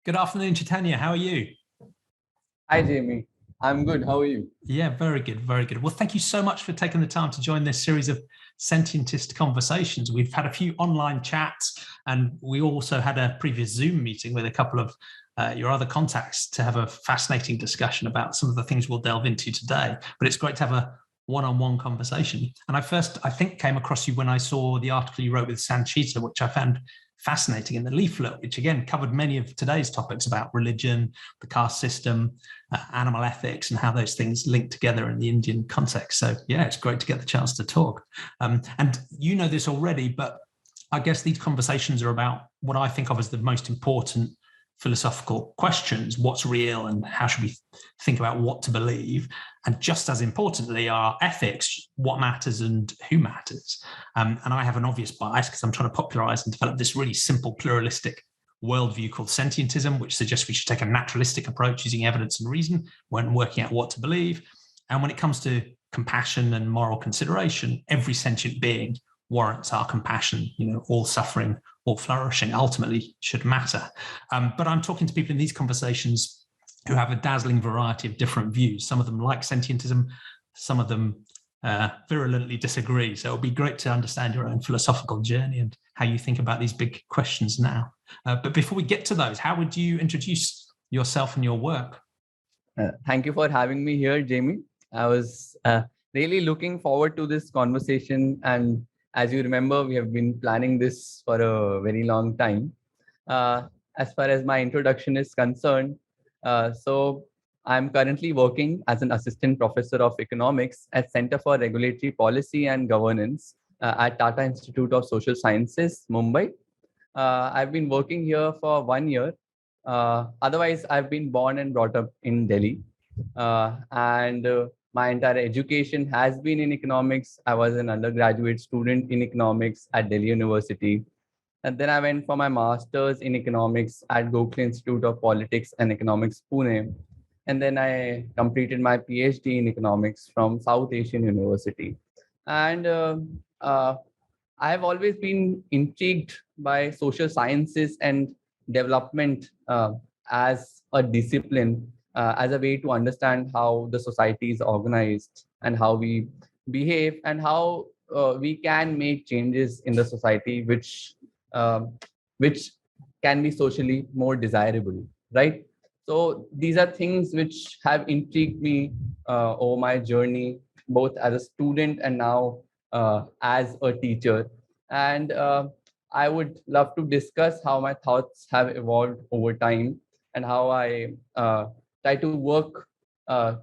Good afternoon, Chaitanya. How are you? Hi, Jamie. I'm good. How are you? Yeah, very good, very good. Well, thank you so much for taking the time to join this series of Sentientist Conversations. We've had a few online chats, and we also had a previous Zoom meeting with a couple of your other contacts to have a fascinating discussion about some of the things we'll delve into today. But it's great to have a one-on-one conversation. And I think, came across you when I saw the article you wrote with Sanchita, which I found fascinating in the leaflet, which again covered many of today's topics about religion, the caste system, animal ethics, and how those things link together in the Indian context. So yeah, it's great to get the chance to talk. And you know this already, but I guess these conversations are about what I think of as the most important philosophical questions: what's real and how should we think about what to believe? And just as importantly, are ethics, what matters and who matters. And I have an obvious bias because I'm trying to popularize and develop this really simple pluralistic worldview called Sentientism, which suggests we should take a naturalistic approach using evidence and reason when working out what to believe. And when it comes to compassion and moral consideration, every sentient being warrants our compassion. All suffering, all flourishing ultimately should matter. But I'm talking to people in these conversations who have a dazzling variety of different views. Some of them like sentientism, some of them virulently disagree. So it'll be great to understand your own philosophical journey and how you think about these big questions now. But before we get to those, how would you introduce yourself and your work? Thank you for having me here, Jamie. I was really looking forward to this conversation. And as you remember, we have been planning this for a very long time. As far as my introduction is concerned, so I'm currently working as an assistant professor of economics at Center for Regulatory Policy and Governance at Tata Institute of Social Sciences, Mumbai. I've been working here for 1 year. Otherwise, I've been born and brought up in Delhi. And my entire education has been in economics. I was an undergraduate student in economics at Delhi University. And then I went for my master's in economics at Gokhale Institute of Politics and Economics, Pune. And then I completed my PhD in economics from South Asian University. And I have always been intrigued by social sciences and development as a discipline, as a way to understand how the society is organized and how we behave and how we can make changes in the society which can be socially more desirable, right? So these are things which have intrigued me over my journey, both as a student and now as a teacher. And I would love to discuss how my thoughts have evolved over time and how I try to work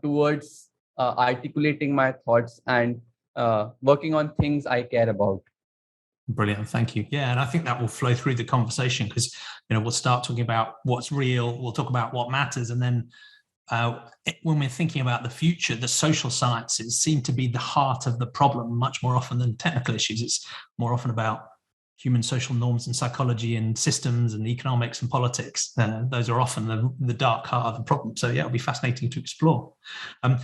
towards articulating my thoughts and working on things I care about. Brilliant, thank you. Yeah, and I think that will flow through the conversation because we'll start talking about what's real, we'll talk about what matters, and then when we're thinking about the future, the social sciences seem to be the heart of the problem much more often than technical issues. It's more often about human social norms and psychology and systems and economics and politics. Those are often the dark heart of the problem. So yeah, it'll be fascinating to explore.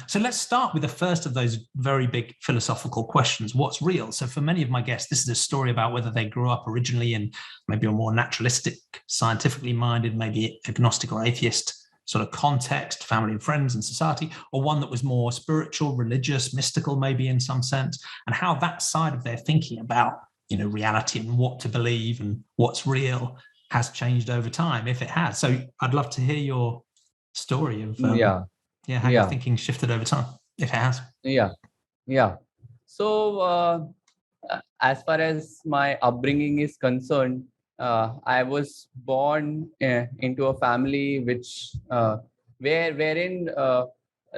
So let's start with the first of those very big philosophical questions. What's real? So for many of my guests, this is a story about whether they grew up originally in maybe a more naturalistic, scientifically minded, maybe agnostic or atheist sort of context, family and friends and society, or one that was more spiritual, religious, mystical, maybe in some sense, and how that side of their thinking about reality and what to believe and what's real has changed over time, if it has. So I'd love to hear your story of how your thinking shifted over time, if it has. Yeah. So as far as my upbringing is concerned, I was born into a family which wherein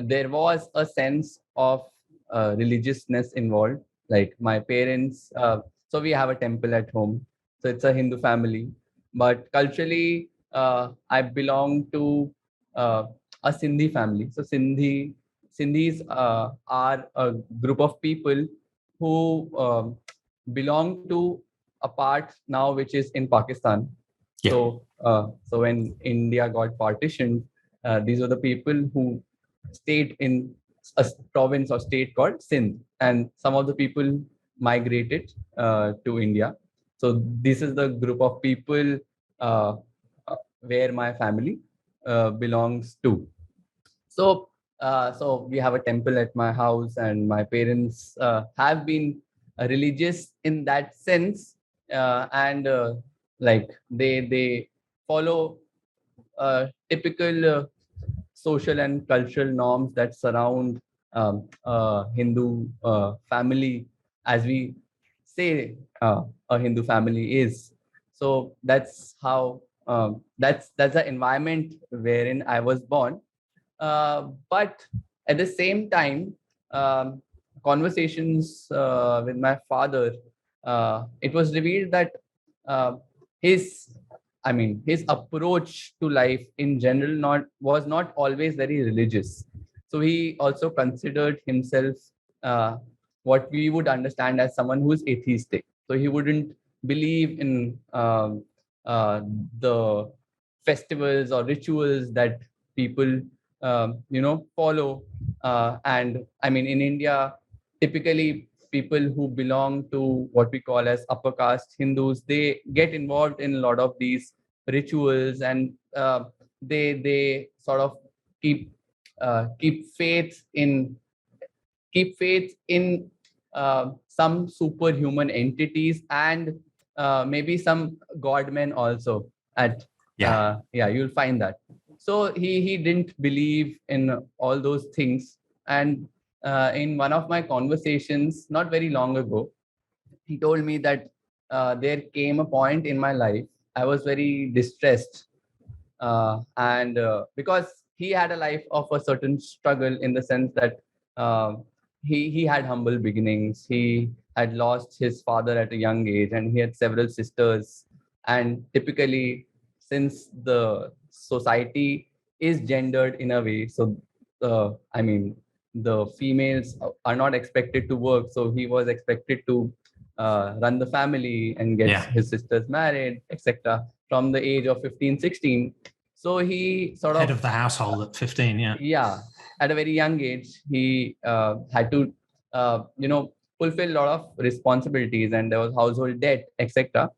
there was a sense of religiousness involved. Like my parents, so we have a temple at home. So it's a Hindu family, but culturally, I belong to a Sindhi family. So Sindhis are a group of people who belong to a part now which is in Pakistan. Yeah. So when India got partitioned, these were the people who stayed in a province or state called Sindh, and some of the people migrated to India. So this is the group of people where my family belongs to. So, so we have a temple at my house, and my parents have been religious in that sense, and like they follow typical social and cultural norms that surround Hindu family, as we say a Hindu family is. So that's how that's the environment wherein I was born. But at the same time, conversations with my father, it was revealed that uh, his, I mean, his approach to life in general was not always very religious. So he also considered himself uh, what we would understand as someone who is atheistic. So he wouldn't believe in uh, the festivals or rituals that people follow. And I mean, in India, typically people who belong to what we call as upper caste Hindus, they get involved in a lot of these rituals, and they sort of keep keep faith in keep faith in some superhuman entities, and maybe some godmen also. At yeah, you'll find that. So he didn't believe in all those things, and in one of my conversations not very long ago, he told me that there came a point in my life I was very distressed, and because he had a life of a certain struggle, in the sense that uh, he had humble beginnings. He had lost his father at a young age, and he had several sisters. And typically, since the society is gendered in a way, so I mean, the females are not expected to work, so he was expected to run the family and get his sisters married, etc., from the age of 15, 16. So he sort head of of the household at 15. Yeah, at a very young age, he had to fulfill a lot of responsibilities, and there was household debt, etc.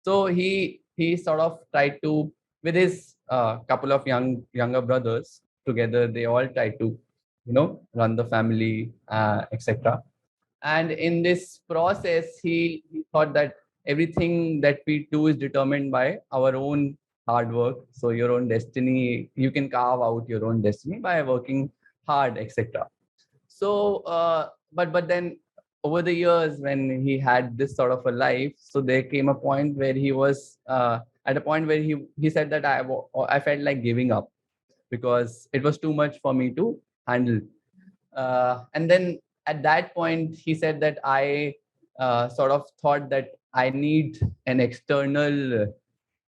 So he sort of tried to, with his couple of younger brothers together, they all tried to run the family, etc. And in this process, he thought that everything that we do is determined by our own hard work. So your own destiny, you can carve out your own destiny by working hard, etc. So but then over the years, when he had this sort of a life, so there came a point where he was at a point where he said that I felt like giving up, because it was too much for me to handle. And then at that point, he said that I sort of thought that I need an external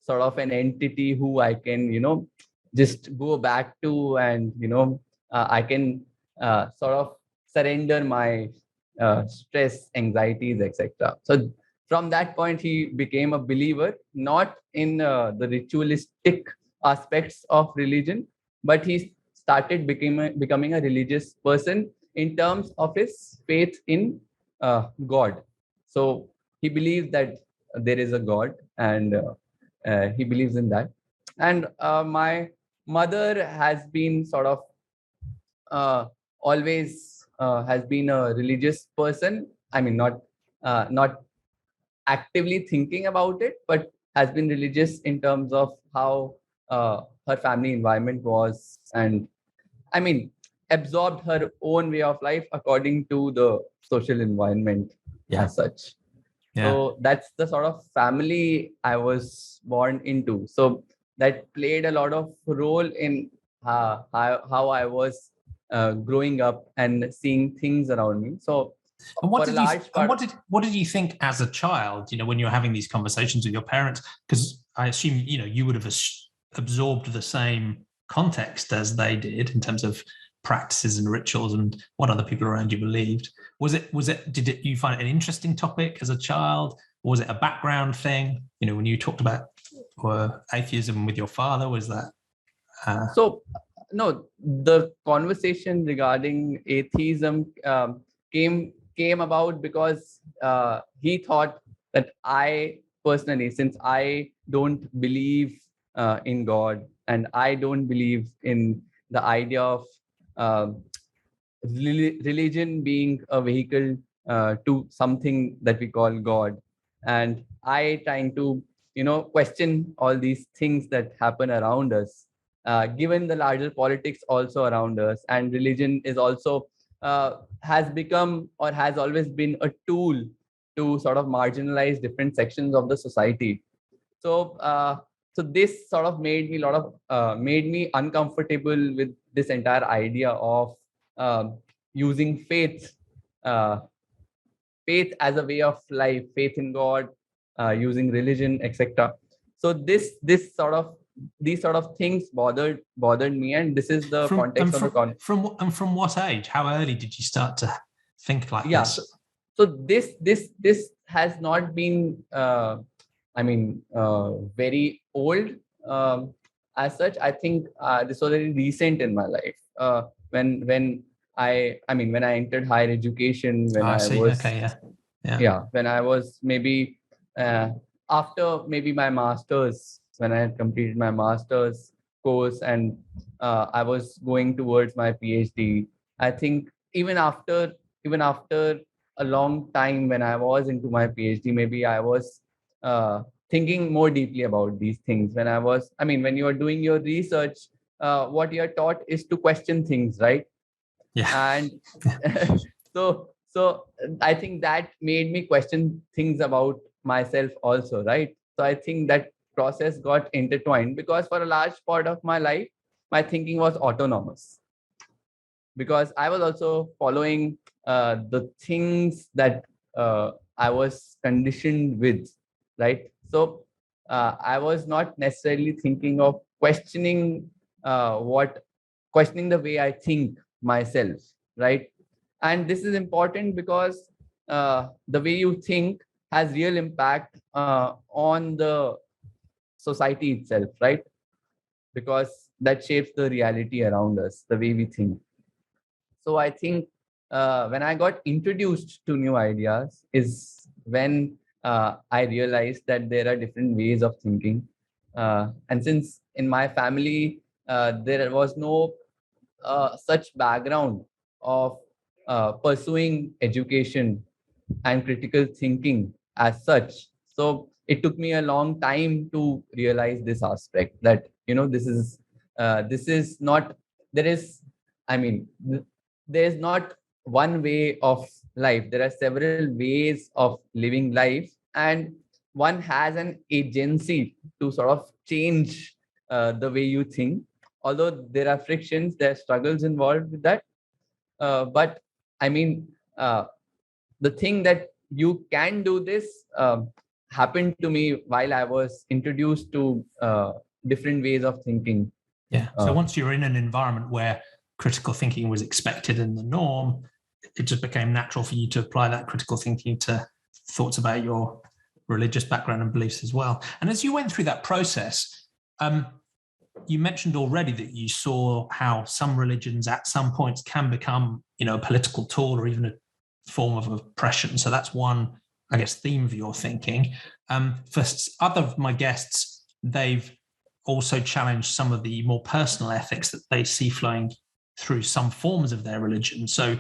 sort of an entity who I can, just go back to, and, I can sort of surrender my stress, anxieties, etc. So from that point, he became a believer, not in the ritualistic aspects of religion, but he started becoming a religious person in terms of his faith in God. So he believes that there is a God, and he believes in that. And my mother has been sort of always has been a religious person. I mean, not actively thinking about it, but has been religious in terms of how her family environment was, and I mean, absorbed her own way of life according to the social environment as such. So that's the sort of family I was born into. So that played a lot of role in how I was growing up and seeing things around me. So And what did you think as a child, when you were having these conversations with your parents? Because I assume, you would have absorbed the same context as they did in terms of practices and rituals and what other people around you believed. Did you find it an interesting topic as a child? Or was it a background thing? When you talked about atheism with your father, was that? So, no, the conversation regarding atheism came about because he thought that I personally, since I don't believe in God, and I don't believe in the idea of uh, religion being a vehicle to something that we call God. And I trying to, question all these things that happen around us, given the larger politics also around us, and religion is also has become or has always been a tool to sort of marginalize different sections of the society. So so this sort of made me uncomfortable with this entire idea of um, using uh, faith as a way of life, faith in God, using religion, etc. So these sort of things bothered me, and this is the context of the from what age? How early did you start to think like this? So this has not been very old as such. I think this was very recent in my life. When when I entered higher education, when when I was maybe after maybe my masters, when I had completed my masters course, and I was going towards my PhD. I think even after a long time, when I was into my PhD, maybe I was thinking more deeply about these things. When you are doing your research, what you are taught is to question things, right? Yeah. And so I think that made me question things about myself also, right? So I think that process got intertwined, because for a large part of my life, my thinking was autonomous, because I was also following the things that I was conditioned with, right? So I was not necessarily thinking of questioning the way I think myself, right? And this is important because the way you think has real impact on the society itself, right? Because that shapes the reality around us, the way we think. So I think when I got introduced to new ideas is when I realized that there are different ways of thinking. And since in my family, there was no such background of pursuing education and critical thinking as such. So it took me a long time to realize this aspect, that this is not there is I mean there is not one way of life. There are several ways of living life, and one has an agency to sort of change the way you think. Although there are frictions, there are struggles involved with that, but I mean, the thing that you can do this happened to me while I was introduced to different ways of thinking. Yeah. So once you're in an environment where critical thinking was expected and the norm, it just became natural for you to apply that critical thinking to thoughts about your religious background and beliefs as well. And as you went through that process, you mentioned already that you saw how some religions at some points can become, a political tool or even a form of oppression. So that's one, I guess, theme of your thinking. For other of my guests, they've also challenged some of the more personal ethics that they see flowing through some forms of their religion. So,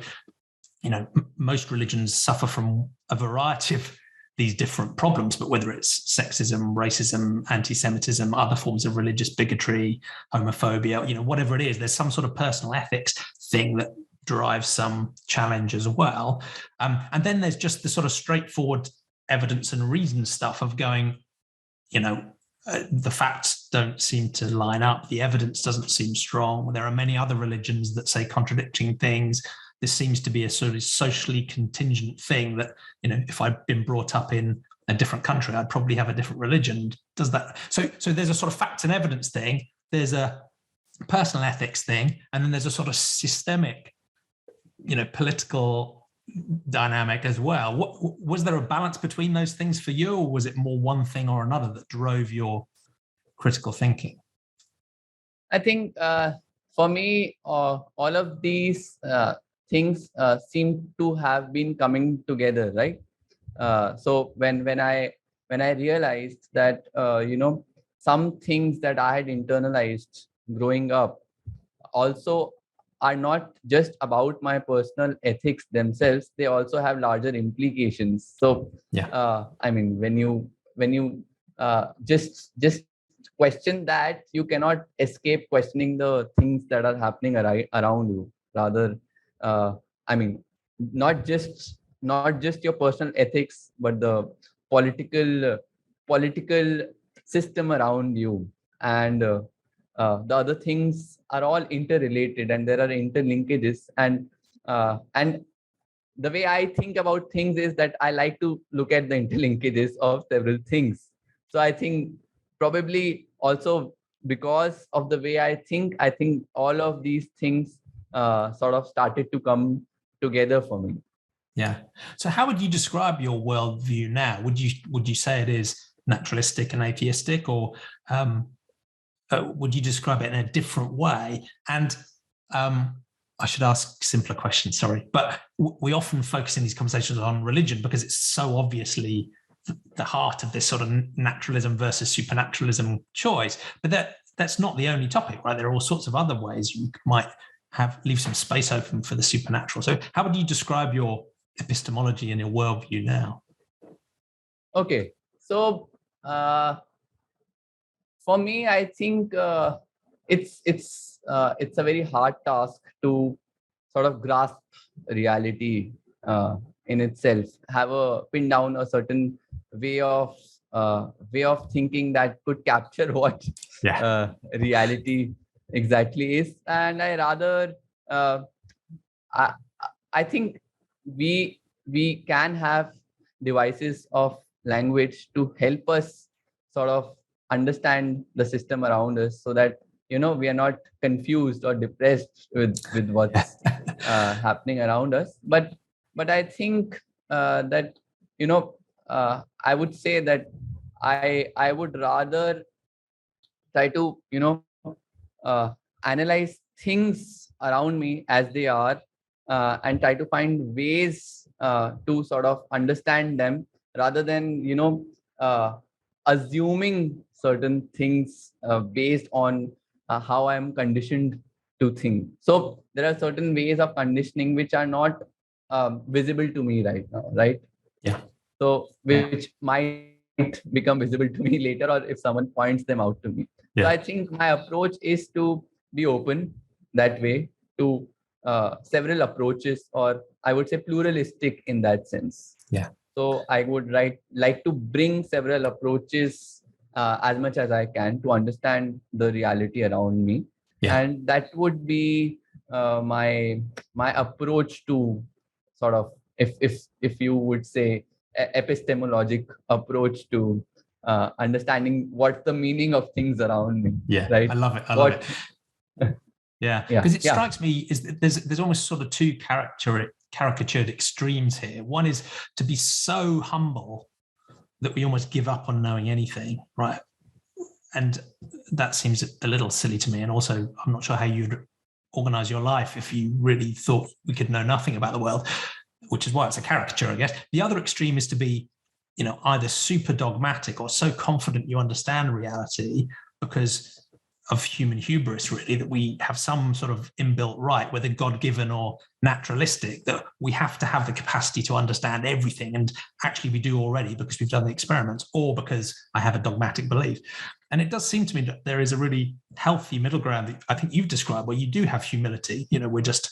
most religions suffer from a variety of these different problems, but whether it's sexism, racism, anti-Semitism, other forms of religious bigotry, homophobia, whatever it is, there's some sort of personal ethics thing that drives some challenge as well. And then there's just the sort of straightforward evidence and reason stuff of going, the facts don't seem to line up. The evidence doesn't seem strong. There are many other religions that say contradicting things. This seems to be a sort of socially contingent thing that, if I'd been brought up in a different country, I'd probably have a different religion. Does that? So there's a sort of facts and evidence thing. There's a personal ethics thing. And then there's a sort of systemic, political dynamic as well. Was there a balance between those things for you, or was it more one thing or another that drove your critical thinking? I think for me, all of these things seem to have been coming together, right? So when I realized that some things that I had internalized growing up also are not just about my personal ethics themselves. They also have larger implications. So, I mean, when you just question that, you cannot escape questioning the things that are happening around you. Rather, I mean, not just your personal ethics, but the political system around you, and the other things are all interrelated, and there are interlinkages. And the way I think about things is that I like to look at the interlinkages of several things. So I think probably also because of the way I think all of these things sort of started to come together for me. Yeah. So how would you describe your worldview now? Would you say it is naturalistic and atheistic, or would you describe it in a different way? And I should ask simpler questions, sorry, but we often focus in these conversations on religion because it's so obviously the heart of this sort of naturalism versus supernaturalism choice. But that's not the only topic, right? There are all sorts of other ways you might leave some space open for the supernatural. So how would you describe your epistemology and your worldview now? Okay, so for me, I think it's a very hard task to sort of grasp reality in itself, have a pin down a certain way of thinking that could capture what reality exactly is. And I rather I think we can have devices of language to help us sort of understand the system around us, so that we are not confused or depressed with what's happening around us. But I think that I would say that I would rather try to analyze things around me as they are, and try to find ways to sort of understand them, rather than assuming certain things based on how I'm conditioned to think. So there are certain ways of conditioning which are not visible to me right now, right? Yeah. So which might become visible to me later, or if someone points them out to me. So I think my approach is to be open that way to several approaches, or I would say pluralistic in that sense. Yeah. So I would like to bring several approaches as much as I can to understand the reality around me. Yeah. And that would be my approach to sort of, if you would say, epistemologic approach to understanding what's the meaning of things around me. Yeah, right? I love it. I love it. Yeah, because it strikes me is that there's almost sort of two caricatured extremes here. One is to be so humble that we almost give up on knowing anything, right? And that seems a little silly to me. And also, I'm not sure how you'd organize your life if you really thought we could know nothing about the world, which is why it's a caricature, I guess. The other extreme is to be, either super dogmatic or so confident you understand reality because of human hubris, really, that we have some sort of inbuilt right, whether God-given or naturalistic, that we have to have the capacity to understand everything. And actually we do already because we've done the experiments, or because I have a dogmatic belief. And it does seem to me that there is a really healthy middle ground that I think you've described, where you do have humility. We're just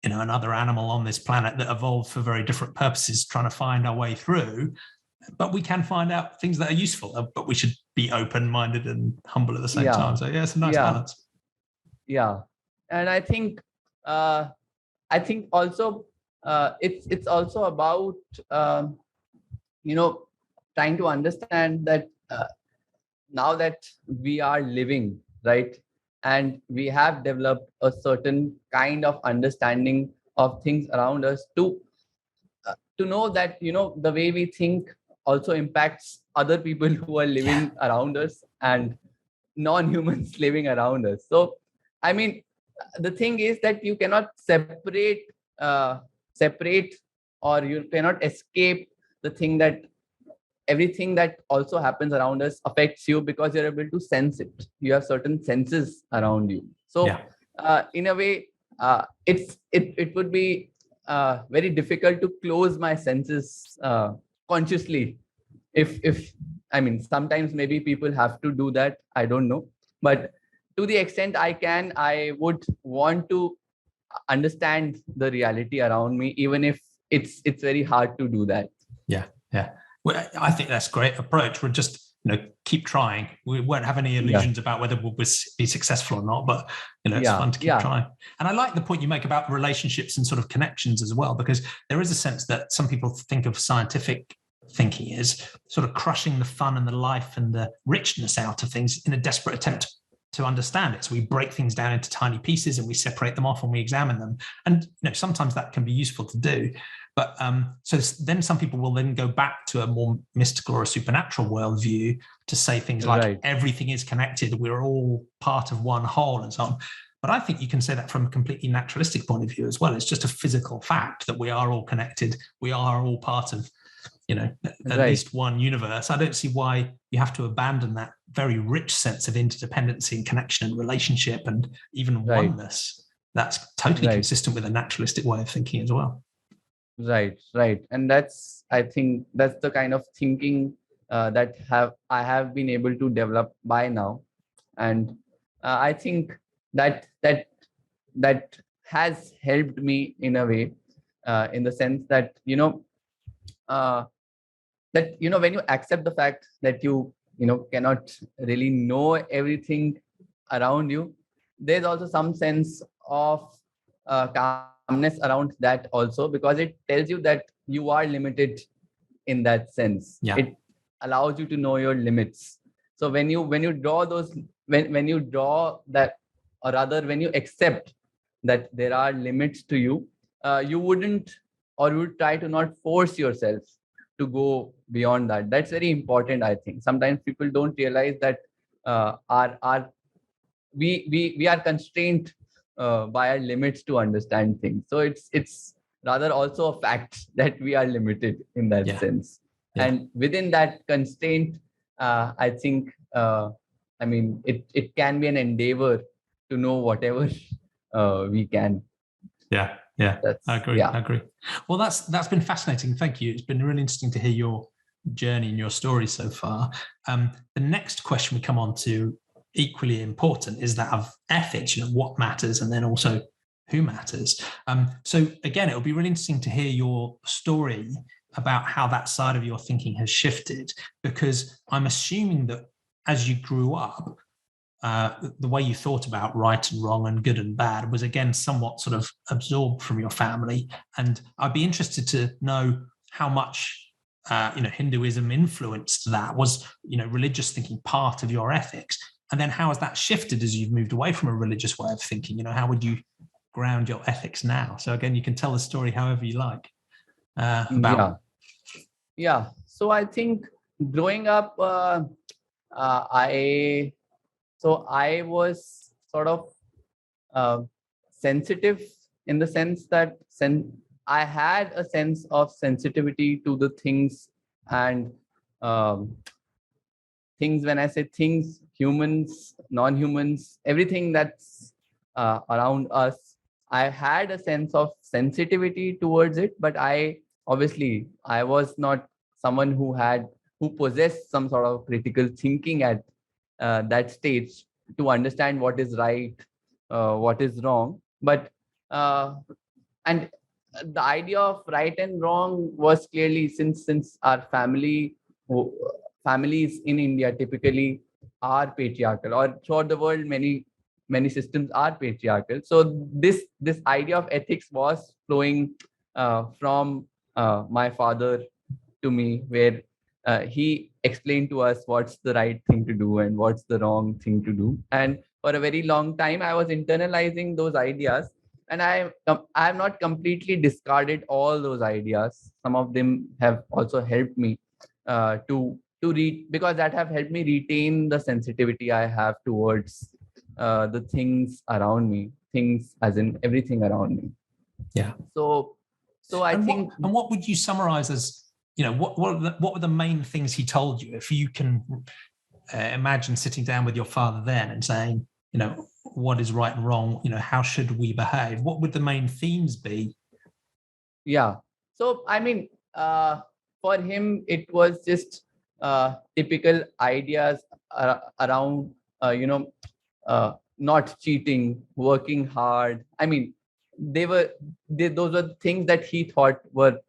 another animal on this planet that evolved for very different purposes, trying to find our way through. But we can find out things that are useful, but we should be open-minded and humble at the same time. So it's a nice balance. Yeah. And I think also it's also about trying to understand that now that we are living, right, and we have developed a certain kind of understanding of things around us, to know that the way we think also impacts other people who are living around us and non-humans living around us. So I mean, the thing is that you cannot separate or you cannot escape the thing that everything that also happens around us affects you because you're able to sense it. You have certain senses around you. So in a way, it would be very difficult to close my senses consciously. If I mean, sometimes maybe people have to do that. I don't know, but to the extent I can, I would want to understand the reality around me, even if it's very hard to do that. Yeah. Well, I think that's a great approach. We'll just keep trying. We won't have any illusions about whether we'll be successful or not, but it's fun to keep trying. And I like the point you make about relationships and sort of connections as well, because there is a sense that some people think of scientific thinking as sort of crushing the fun and the life and the richness out of things in a desperate attempt to understand it. So we break things down into tiny pieces and we separate them off and we examine them. And sometimes that can be useful to do. But so then some people will then go back to a more mystical or a supernatural worldview to say things like everything is connected, we're all part of one whole and so on. But I think you can say that from a completely naturalistic point of view as well. It's just a physical fact that we are all connected. We are all part of, at least one universe. I don't see why you have to abandon that very rich sense of interdependency and connection and relationship and even oneness. That's totally consistent with a naturalistic way of thinking as well. Right. And I think that's the kind of thinking that I have been able to develop by now. And I think that has helped me in a way, in the sense that, when you accept the fact that you cannot really know everything around you, there's also some sense of calmness around that also, because it tells you that you are limited in that sense. It allows you to know your limits. So when you draw those, when you draw that, or rather when you accept that there are limits to you, you wouldn't, or you would try to not force yourself to go beyond that. That's very important, I think. Sometimes people don't realize that we are constrained by our limits to understand things. So it's rather also a fact that we are limited in that sense. And within that constraint, I think, it can be an endeavor to know whatever we can. I agree. Well, that's been fascinating. Thank you. It's been really interesting to hear your journey and your story so far. The next question we come on to, equally important, is that of ethics, what matters, and then also who matters. So again, it'll be really interesting to hear your story about how that side of your thinking has shifted, because I'm assuming that as you grew up, the way you thought about right and wrong and good and bad was again somewhat sort of absorbed from your family. And I'd be interested to know how much Hinduism influenced that. Was religious thinking part of your ethics? And then how has that shifted as you've moved away from a religious way of thinking? How would you ground your ethics now? So again, you can tell the story however you like. So I think growing up, I was sort of sensitive, in the sense that I had a sense of sensitivity to the things, and things, when I say things, humans, non-humans, everything that's around us, I had a sense of sensitivity towards it, but I was not someone who possessed some sort of critical thinking at that stage to understand what is right, what is wrong. But and the idea of right and wrong was clearly, since our families in India typically are patriarchal, or throughout the world many systems are patriarchal. So this idea of ethics was flowing from my father to me, where he explained to us what's the right thing to do and what's the wrong thing to do. And for a very long time, I was internalizing those ideas, and I have not completely discarded all those ideas. Some of them have also helped me to read, because that have helped me retain the sensitivity I have towards the things around me, things as in everything around me. So I think. And what would you summarize as what were the main things he told you? If you can imagine sitting down with your father then and saying, what is right and wrong, how should we behave? What would the main themes be? Yeah. So, I mean, for him, it was just typical ideas around, not cheating, working hard. I mean, those were things that he thought were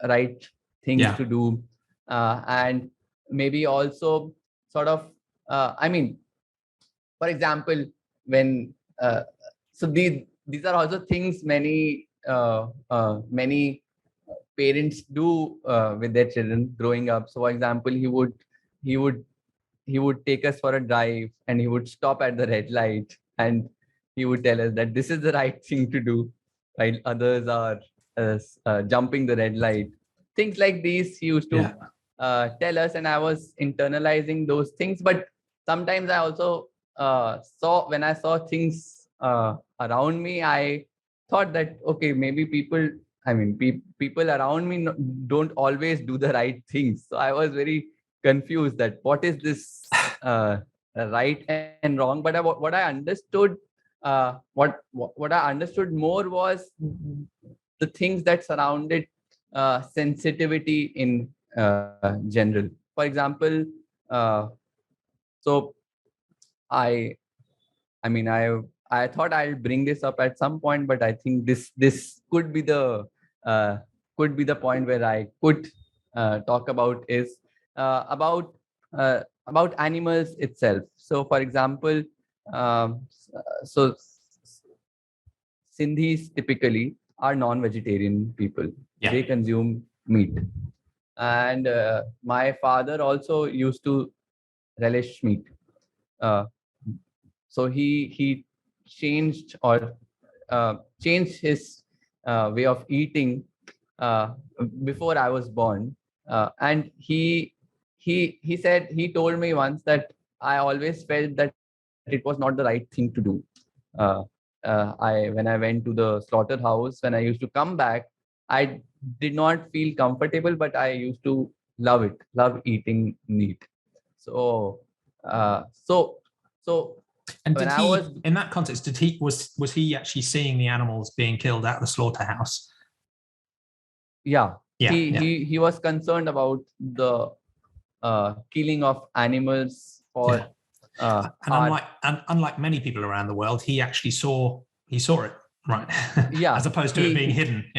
right things to do. And maybe also sort of, for example, when, so these are also things many parents do with their children growing up. So, for example, he would take us for a drive, and he would stop at the red light, and he would tell us that this is the right thing to do, while others are jumping the red light. Things like these he used to tell us, and I was internalizing those things. But sometimes I also when I saw things around me, I thought that, okay, maybe people around me don't always do the right things. So I was very confused that what is this right and wrong. But what I understood, what I understood more was the things that surrounded sensitivity in general. For example, so I thought I'll bring this up at some point, but I think this could be the point where I could talk about is about animals itself. So, for example, so Sindhis typically are non-vegetarian people. They consume meat, and my father also used to relish meat. So he changed changed his way of eating before I was born, and he said, he told me once that I always felt that it was not the right thing to do. When I went to the slaughterhouse, when I used to come back, I did not feel comfortable, but I used to love eating meat. So and when in that context, was he actually seeing the animals being killed at the slaughterhouse? He was concerned about the killing of animals for unlike many people around the world, he actually saw it, right? As opposed to it being hidden.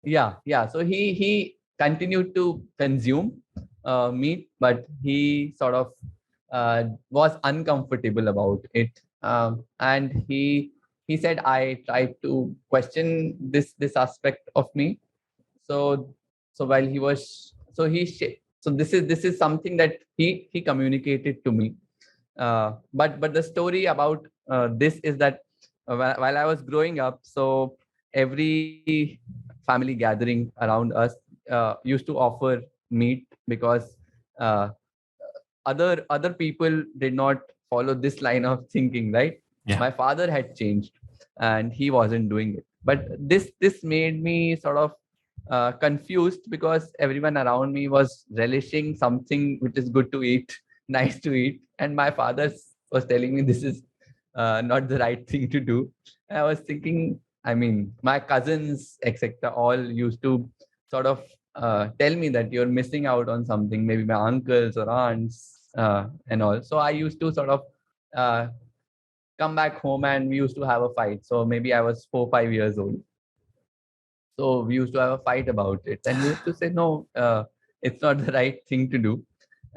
So he continued to consume meat, but he sort of was uncomfortable about it, and he said, I tried to question this aspect of me. So while he was this is something that he communicated to me. But the story about this is that while I was growing up, so every family gathering around us used to offer meat, because other people did not follow this line of thinking, right? My father had changed, and he wasn't doing it. But this made me sort of confused, because everyone around me was relishing something which is good to eat, nice to eat, and my father was telling me this is not the right thing to do. And I was thinking, my cousins, etc., all used to sort of tell me that you're missing out on something, maybe my uncles or aunts and all. So I used to sort of come back home, and we used to have a fight. So maybe I was 4-5 years old. So we used to have a fight about it, and we used to say, no, it's not the right thing to do.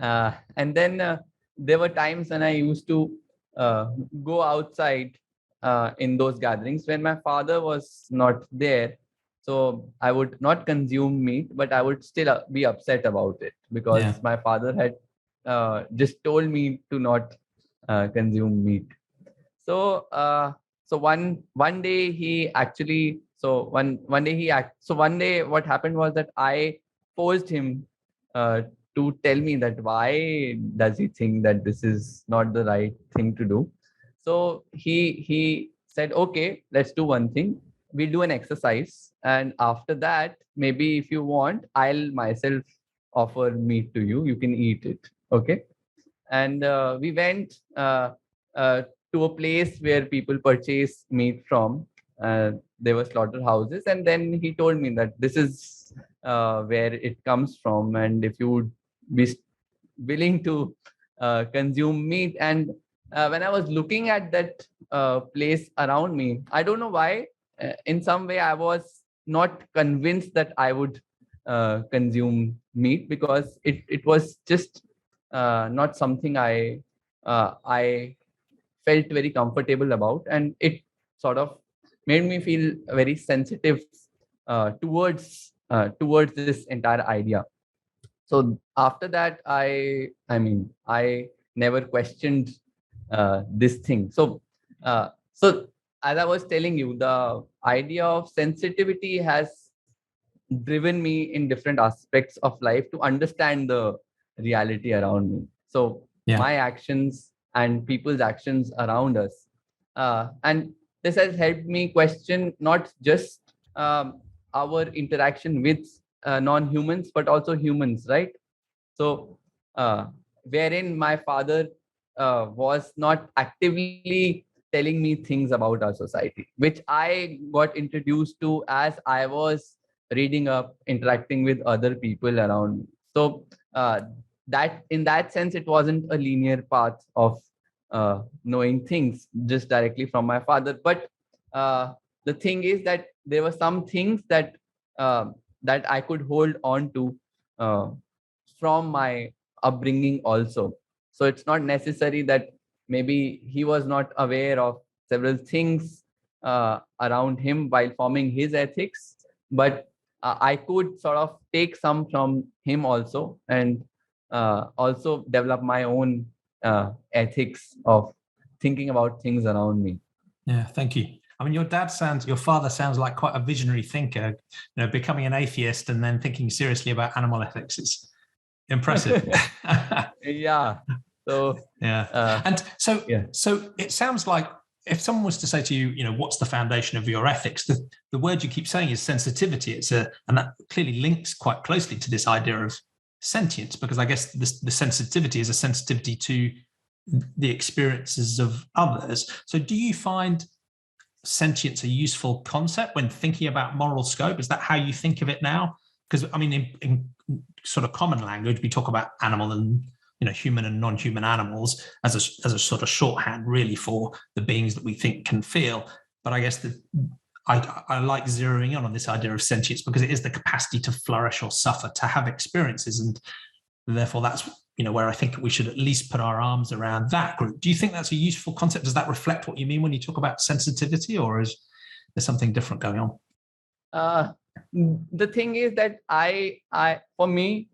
And then there were times when I used to go outside in those gatherings when my father was not there. So I would not consume meat, but I would still be upset about it, because my father had just told me to not consume meat. So one day he actually one day what happened was that I forced him to tell me that why does he think that this is not the right thing to do. So he said, okay, let's do one thing. We'll do an exercise, and after that, maybe if you want, I'll myself offer meat to you. You can eat it. Okay. And we went to a place where people purchase meat from. There were slaughterhouses, and then he told me that this is where it comes from, and if you would be willing to consume meat. And when I was looking at that place around me, I don't know why, in some way I was not convinced that I would consume meat, because it was just not something I felt very comfortable about, and it sort of made me feel very sensitive towards this entire idea. So after that, I never questioned this thing. So as I was telling you, the idea of sensitivity has driven me in different aspects of life to understand the reality around me. So my actions and people's actions around us, and this has helped me question not just our interaction with non-humans, but also humans, right? So wherein my father was not actively telling me things about our society, which I got introduced to as I was reading up, interacting with other people around me. So that in that sense, it wasn't a linear path of knowing things just directly from my father. But the thing is that there were some things that that I could hold on to from my upbringing also. So it's not necessary that maybe he was not aware of several things around him while forming his ethics, but I could sort of take some from him also, and also develop my own ethics of thinking about things around me. Yeah, thank you. I mean, your father sounds like quite a visionary thinker, becoming an atheist and then thinking seriously about animal ethics. It's impressive. Yeah. So yeah. And so it sounds like if someone was to say to you, what's the foundation of your ethics? The word you keep saying is sensitivity. And that clearly links quite closely to this idea of sentience, because I guess the sensitivity is a sensitivity to the experiences of others. So do you find sentience a useful concept when thinking about moral scope? Is that how you think of it now? Because I mean, in sort of common language, we talk about animal and human and non-human animals as a sort of shorthand, really, for the beings that we think can feel. But I guess I like zeroing in on this idea of sentience because it is the capacity to flourish or suffer, to have experiences, and therefore that's where I think we should at least put our arms around that group. Do you think that's a useful concept? Does that reflect what you mean when you talk about sensitivity, or is there something different going on? The thing is that for me,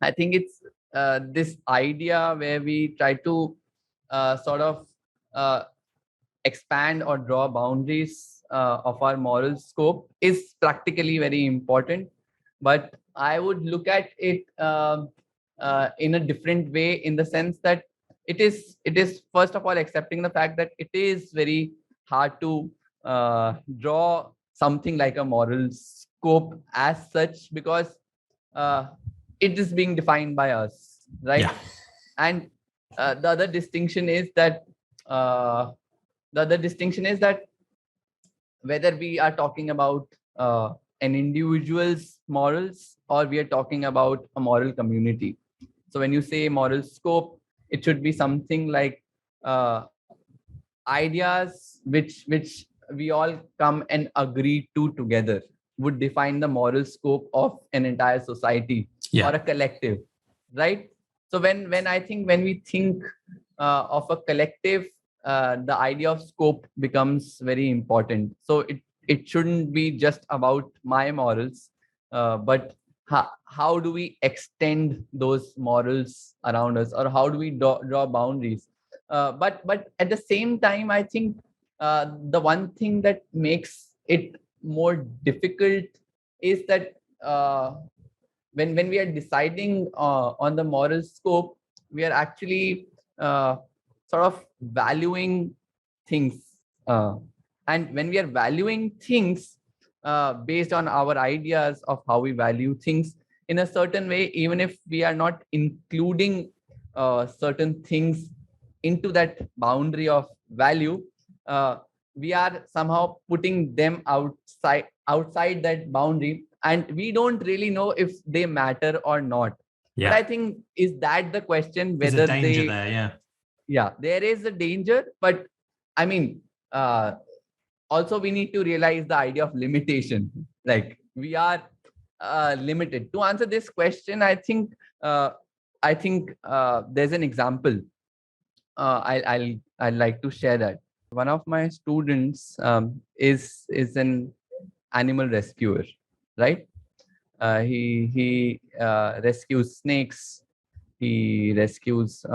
I think it's this idea where we try to sort of expand or draw boundaries of our moral scope is practically very important. But I would look at it in a different way, in the sense that it is first of all accepting the fact that it is very hard to draw something like a moral scope as such, because it is being defined by us, right? Yeah. And the other distinction is that whether we are talking about an individual's morals or we are talking about a moral community. So when you say moral scope, it should be something like ideas which we all come and agree to together would define the moral scope of an entire society or a collective, right? So when we think of a collective, the idea of scope becomes very important. So it shouldn't be just about my morals, but how do we extend those morals around us, or how do we draw boundaries? But at the same time, I think the one thing that makes it more difficult is that when we are deciding on the moral scope, we are actually sort of valuing things. And when we are valuing things based on our ideas of how we value things, in a certain way, even if we are not including certain things into that boundary of value, we are somehow putting them outside that boundary, and we don't really know if they matter or not. Yeah. But I think, is that the question, There's whether a danger there, yeah, there is a danger, but I mean, also we need to realize the idea of limitation. Like, we are limited. To answer this question, I think there's an example. I'd like to share that. One of my students is an animal rescuer, right? He rescues snakes, he rescues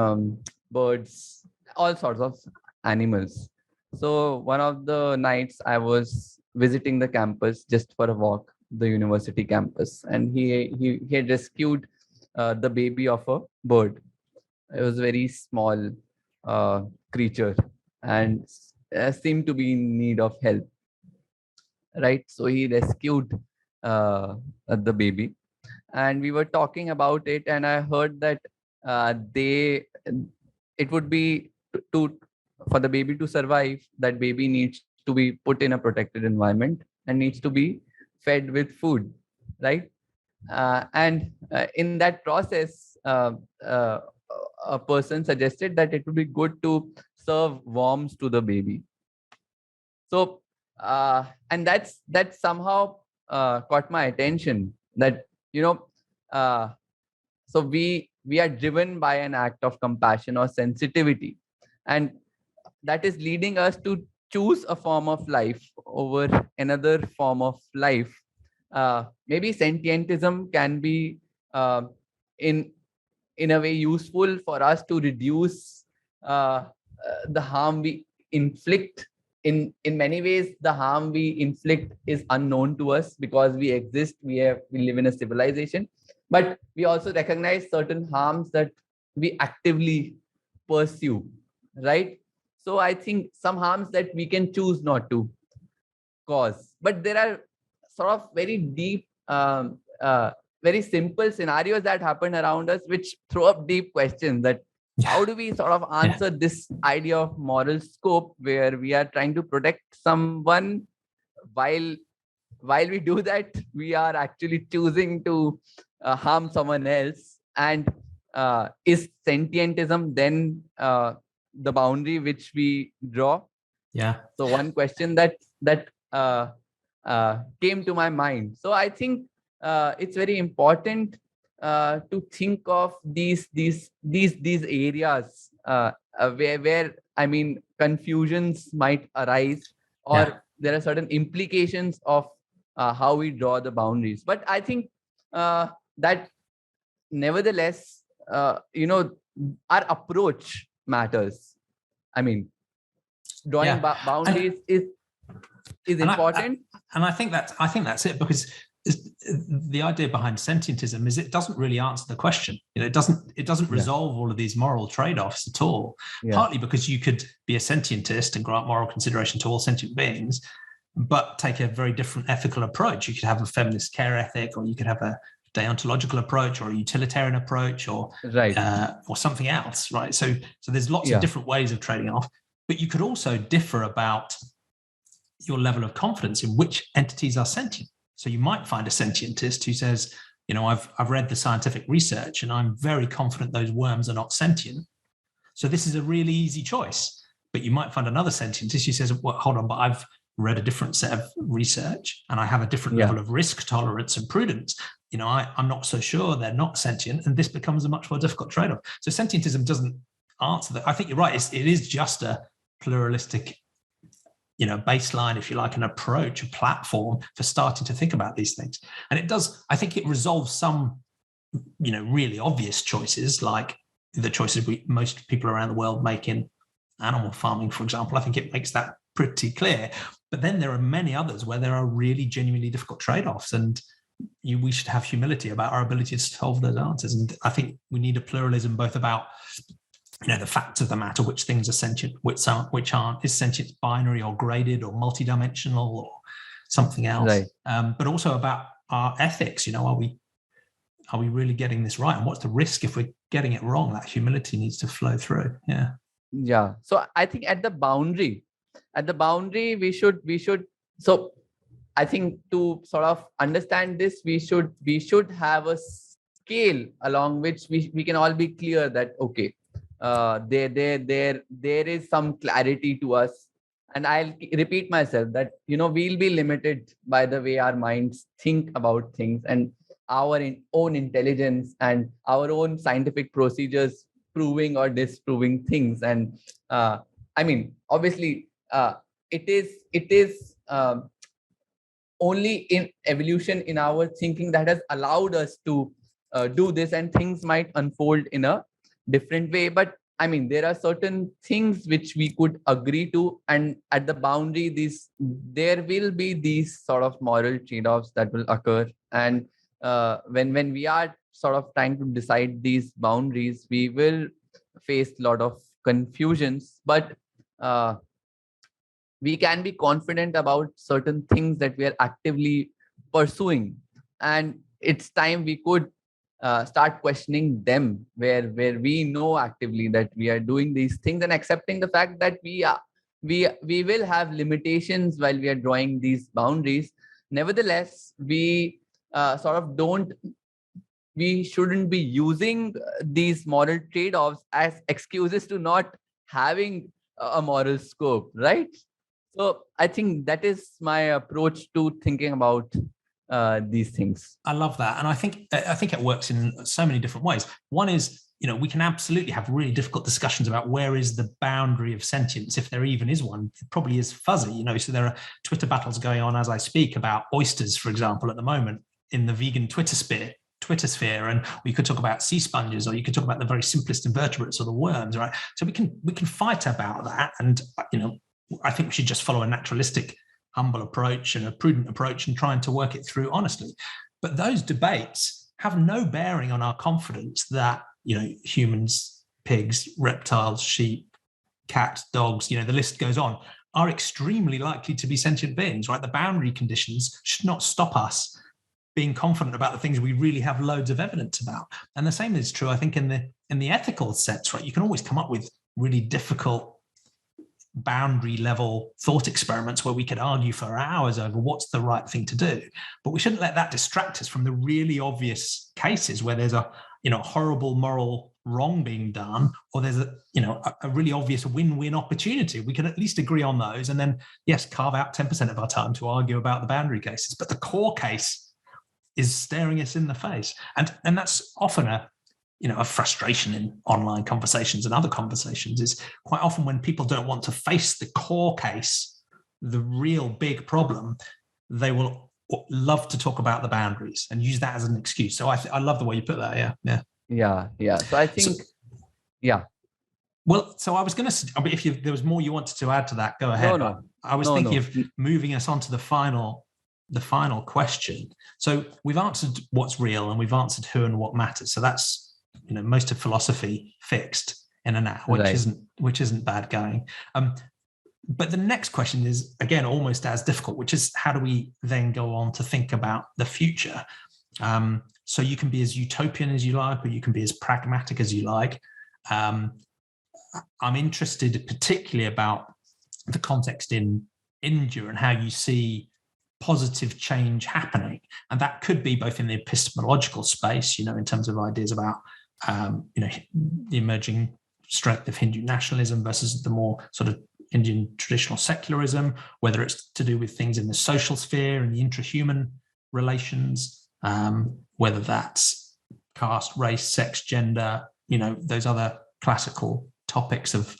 birds, all sorts of animals. So one of the nights I was visiting the campus just for a walk, the university campus, and he had rescued the baby of a bird. It was a very small creature and seemed to be in need of help, right? So he rescued the baby, and we were talking about it, and I heard that it would be to for the baby to survive, that baby needs to be put in a protected environment and needs to be fed with food, right? And in that process, a person suggested that it would be good to serve worms to the baby. So and that somehow caught my attention, that so we are driven by an act of compassion or sensitivity, and that is leading us to choose a form of life over another form of life. Maybe sentientism can be in a way useful for us to reduce the harm we inflict. In many ways, the harm we inflict is unknown to us because we exist, we live in a civilization, but we also recognize certain harms that we actively pursue, right? So I think some harms that we can choose not to cause, but there are sort of very deep, very simple scenarios that happen around us, which throw up deep questions that how do we sort of answer this idea of moral scope, where we are trying to protect someone, while we do that, we are actually choosing to harm someone else. And is sentientism then the boundary which we draw? Yeah. So one question that came to my mind. So I think it's very important to think of these areas where I mean confusions might arise, or there are certain implications of how we draw the boundaries. But I think that nevertheless, our approach matters. I mean, drawing boundaries is important. I think that's it, because the idea behind sentientism is it doesn't really answer the question. It doesn't resolve all of these moral trade-offs at all. Partly because you could be a sentientist and grant moral consideration to all sentient beings, but take a very different ethical approach. You could have a feminist care ethic, or you could have a deontological approach, or a utilitarian approach, or something else, right? So there's lots of different ways of trading off, but you could also differ about your level of confidence in which entities are sentient. So you might find a sentientist who says, I've read the scientific research and I'm very confident those worms are not sentient. So this is a really easy choice. But you might find another sentientist who says, well, hold on, but I've read a different set of research and I have a different level of risk tolerance and prudence. I'm not so sure they're not sentient, and this becomes a much more difficult trade-off. So sentientism doesn't answer that. I think you're right. It is just a pluralistic baseline, if you like, an approach, a platform for starting to think about these things. And it does, I think it resolves some, really obvious choices, like the choices most people around the world make in animal farming, for example. I think it makes that pretty clear. But then there are many others where there are really genuinely difficult trade-offs, and we should have humility about our ability to solve those answers. And I think we need a pluralism both about the facts of the matter, which things are sentient, which aren't. Is sentience binary or graded or multidimensional or something else? Right. But also about our ethics. Are we are we really getting this right? And what's the risk if we're getting it wrong? That humility needs to flow through. Yeah. Yeah. So I think at the boundary, we should. So I think to sort of understand this, we should have a scale along which we can all be clear that, okay, there is some clarity to us. And I'll repeat myself that, we'll be limited by the way our minds think about things, and our own intelligence and our own scientific procedures proving or disproving things. And I mean, obviously, it is only in evolution, in our thinking, that has allowed us to do this, and things might unfold in a different way. But I mean, there are certain things which we could agree to, and at the boundary, there will be these sort of moral trade-offs that will occur. And when we are sort of trying to decide these boundaries, we will face a lot of confusions. But we can be confident about certain things that we are actively pursuing, and it's time we could start questioning them, where we know actively that we are doing these things, and accepting the fact that we will have limitations while we are drawing these boundaries. Nevertheless, we shouldn't be using these moral trade-offs as excuses to not having a moral scope, right? So I think that is my approach to thinking about these things. I love that. And I think it works in so many different ways. One is, we can absolutely have really difficult discussions about where is the boundary of sentience, if there even is one. It probably is fuzzy, so there are Twitter battles going on as I speak about oysters, for example, at the moment in the vegan Twitter sphere, and we could talk about sea sponges, or you could talk about the very simplest invertebrates or the worms, right? So we can fight about that, and I think we should just follow a naturalistic, humble approach and a prudent approach and trying to work it through honestly. But those debates have no bearing on our confidence that, humans, pigs, reptiles, sheep, cats, dogs, the list goes on, are extremely likely to be sentient beings, right? The boundary conditions should not stop us being confident about the things we really have loads of evidence about. And the same is true, I think, in the ethical sense, right? You can always come up with really difficult boundary level thought experiments where we could argue for hours over what's the right thing to do, but we shouldn't let that distract us from the really obvious cases where there's a horrible moral wrong being done, or there's a really obvious win-win opportunity. We can at least agree on those, and then yes, carve out 10% of our time to argue about the boundary cases. But the core case is staring us in the face, and that's often a frustration in online conversations and other conversations, is quite often when people don't want to face the core case, the real big problem, they will love to talk about the boundaries and use that as an excuse. So I love the way you put that. Yeah. So I think, yeah. Well, so I was going to, if there was more you wanted to add to that, go ahead. No. I was thinking of moving us on to the final question. So we've answered what's real, and we've answered who and what matters. So that's, most of philosophy fixed in an hour, which isn't bad going. But the next question is, again, almost as difficult, which is how do we then go on to think about the future? So you can be as utopian as you like, or you can be as pragmatic as you like. I'm interested particularly about the context in India and how you see positive change happening. And that could be both in the epistemological space, in terms of ideas about the emerging strength of Hindu nationalism versus the more sort of Indian traditional secularism, whether it's to do with things in the social sphere and the intrahuman relations, whether that's caste, race, sex, gender, those other classical topics of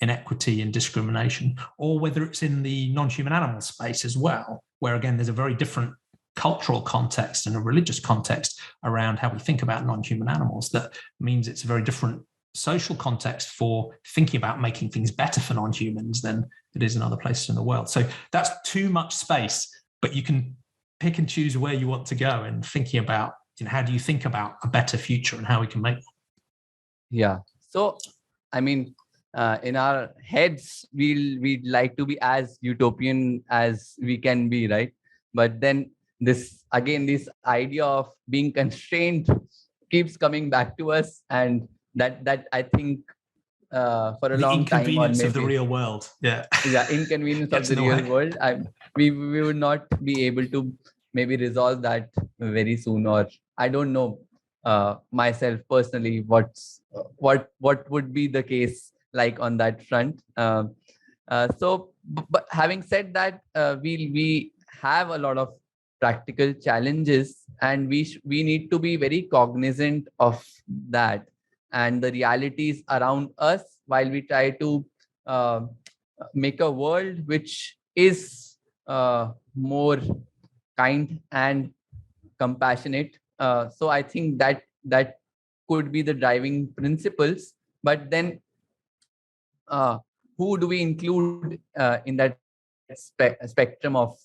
inequity and discrimination, or whether it's in the non-human animal space as well, where again, there's a very different cultural context and a religious context around how we think about non-human animals. That means it's a very different social context for thinking about making things better for non-humans than it is in other places in the world. So that's too much space, but you can pick and choose where you want to go and thinking about, how do you think about a better future and how we can make one? Yeah. So, I mean, in our heads, we'd like to be as utopian as we can be, right? But then this idea of being constrained keeps coming back to us, and that I think for a the long time, or inconvenience of the maybe real world. Yeah. inconvenience of Gets in the the real way. world, we would not be able to maybe resolve that very soon. Or I don't know myself personally what would be the case like on that front. But having said that, we have a lot of practical challenges, and we need to be very cognizant of that and the realities around us, while we try to uh, make a world which is more kind and compassionate. So I think that could be the driving principles. But then uh, who do we include in that spectrum of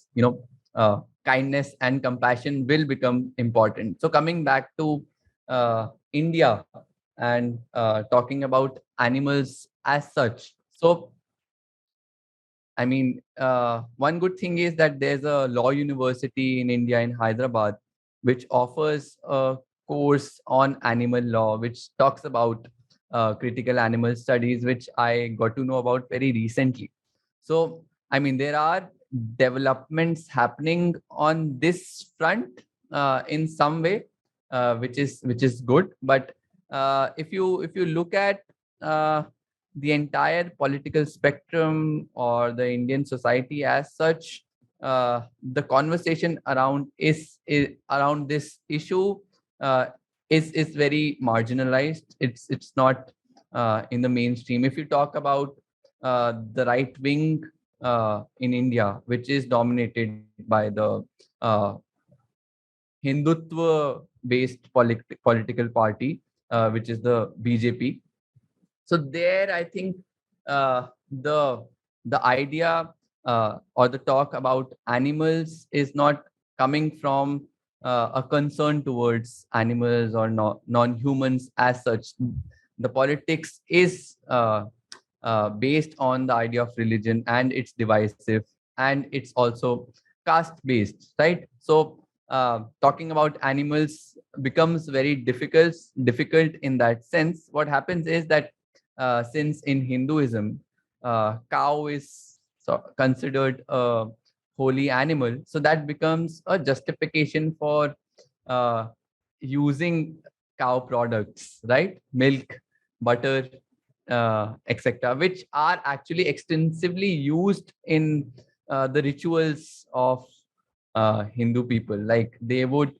kindness and compassion will become important. So coming back to India and talking about animals as such. So I mean, one good thing is that there's a law university in India, in Hyderabad, which offers a course on animal law, which talks about critical animal studies, which I got to know about very recently. So, I mean, there are developments happening on this front in some way, which is good. But if you look at the entire political spectrum or the Indian society as such, the conversation around around this issue uh, is very marginalized. It's not in the mainstream. If you talk about the right wing in India, which is dominated by the uh, Hindutva based political party, which is the BJP. So there, I think the idea or the talk about animals is not coming from a concern towards animals or non-humans as such. The politics is based on the idea of religion, and it's divisive, and it's also caste based, right? So talking about animals becomes very difficult in that sense. What happens is that since in Hinduism, cow is considered a holy animal, so that becomes a justification for uh, using cow products, right? Milk, butter, etc., which are actually extensively used in the rituals of Hindu people. Like they would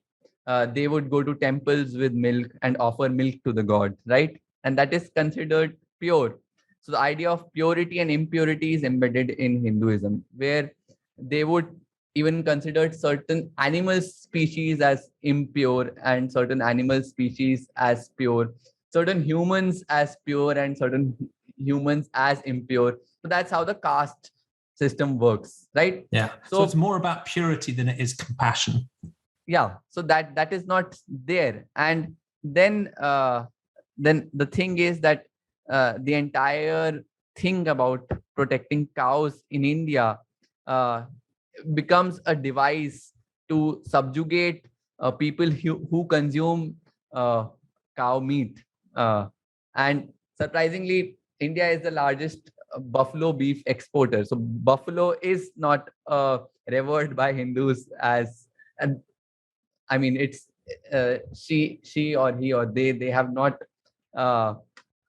go to temples with milk and offer milk to the god, right? And that is considered pure. So the idea of purity and impurity is embedded in Hinduism, where they would even consider certain animal species as impure and certain animal species as pure, certain humans as pure and certain humans as impure. So that's how the caste system works, right? Yeah. So it's So more about purity than it is compassion. yeah, so that is not there. And then the thing is that the entire thing about protecting cows in India uh, becomes a device to subjugate people who consume uh, cow meat. And surprisingly, India is the largest buffalo beef exporter. So buffalo is not revered by Hindus as, and I mean, it's she or he or they have not uh,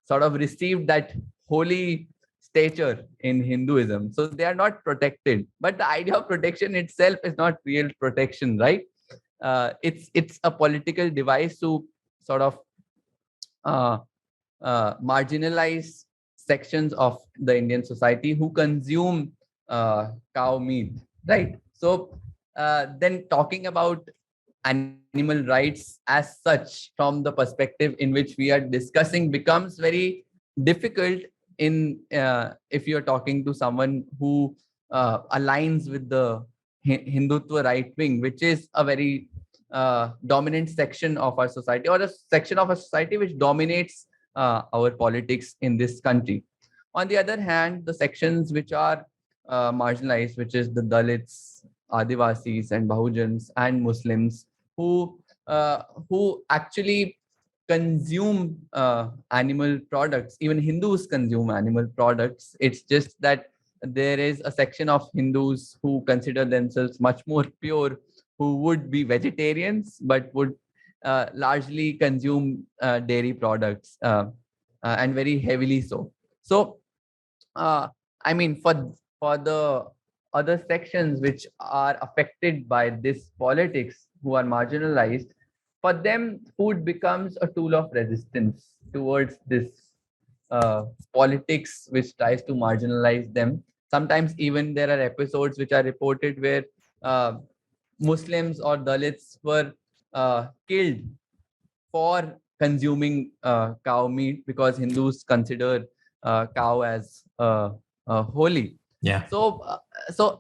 sort of received that holy stature in Hinduism. So they are not protected. But the idea of protection itself is not real protection, right? It's a political device to sort of uh, marginalize sections of the Indian society who consume cow meat, right? So then talking about animal rights as such from the perspective in which we are discussing becomes very difficult in if you're talking to someone who aligns with the Hindutva right wing, which is a very dominant section of our society, or a section of a society which dominates our politics in this country. On the other hand, the sections which are marginalized, which is the Dalits Adivasis and Bahujans and Muslims who actually consume animal products. Even Hindus consume animal products. It's just that there is a section of Hindus who consider themselves much more pure, who would be vegetarians but would largely consume dairy products, and very heavily so. So, I mean, for the other sections which are affected by this politics, who are marginalized, for them, food becomes a tool of resistance towards this politics which tries to marginalize them. Sometimes even there are episodes which are reported where uh, Muslims or Dalits were killed for consuming cow meat because Hindus consider cow as holy. Yeah. So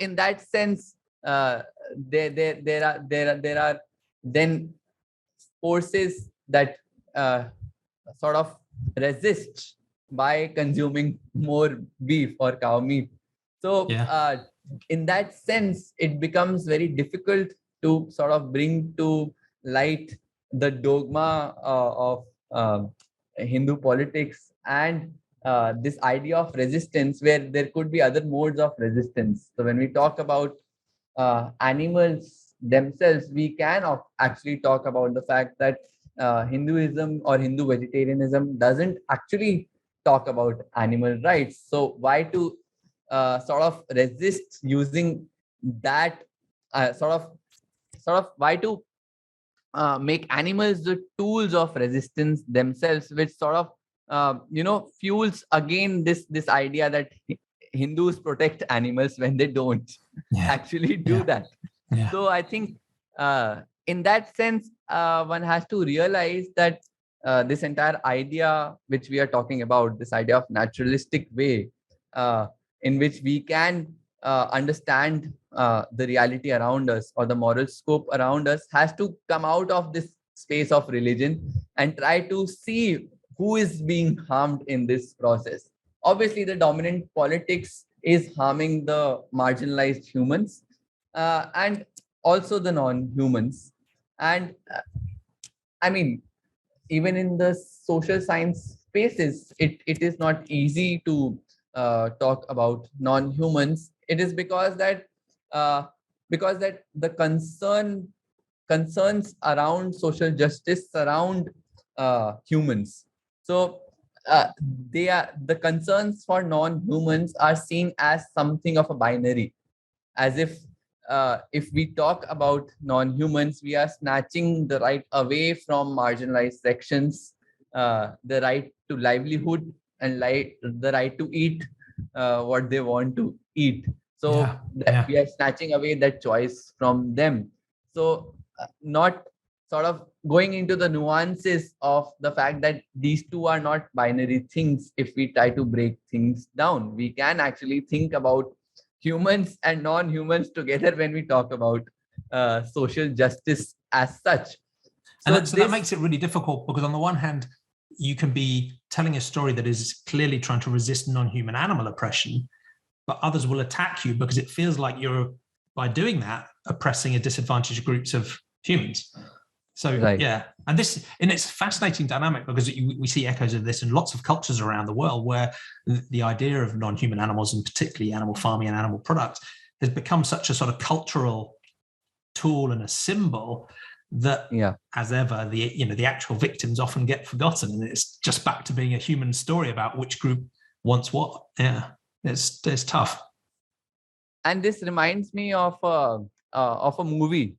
in that sense, there are then forces that sort of resist by consuming more beef or cow meat. So in that sense, it becomes very difficult to sort of bring to light the dogma of Hindu politics and this idea of resistance, where there could be other modes of resistance. So when we talk about animals themselves, we can actually talk about the fact that Hinduism or Hindu vegetarianism doesn't actually talk about animal rights. So why to sort of resist using that why to make animals the tools of resistance themselves, which sort of fuels again this idea that Hindus protect animals when they don't actually do that. So I think in that sense, one has to realize that this entire idea which we are talking about, this idea of naturalistic way in which we can understand the reality around us or the moral scope around us, has to come out of this space of religion and try to see who is being harmed in this process. Obviously, the dominant politics is harming the marginalized humans and also the non-humans. And I mean, even in the social science spaces, it is not easy to talk about non-humans. It is because that the concerns around social justice surround humans. So the concerns for non-humans are seen as something of a binary, as if we talk about non-humans, we are snatching the right away from marginalized sections, the right to livelihood and the right to eat what they want to eat. So we are snatching away that choice from them. So not sort of going into the nuances of the fact that these two are not binary things. If we try to break things down, we can actually think about humans and non-humans together when we talk about social justice as such. So that makes it really difficult, because on the one hand, you can be telling a story that is clearly trying to resist non-human animal oppression, but others will attack you because it feels like you're, by doing that, oppressing a disadvantaged groups of humans. So and this, and it's a fascinating dynamic, because we see echoes of this in lots of cultures around the world, where the idea of non-human animals, and particularly animal farming and animal products, has become such a sort of cultural tool and a symbol that, as ever, the actual victims often get forgotten, and it's just back to being a human story about which group wants what. It's tough. And this reminds me of a movie.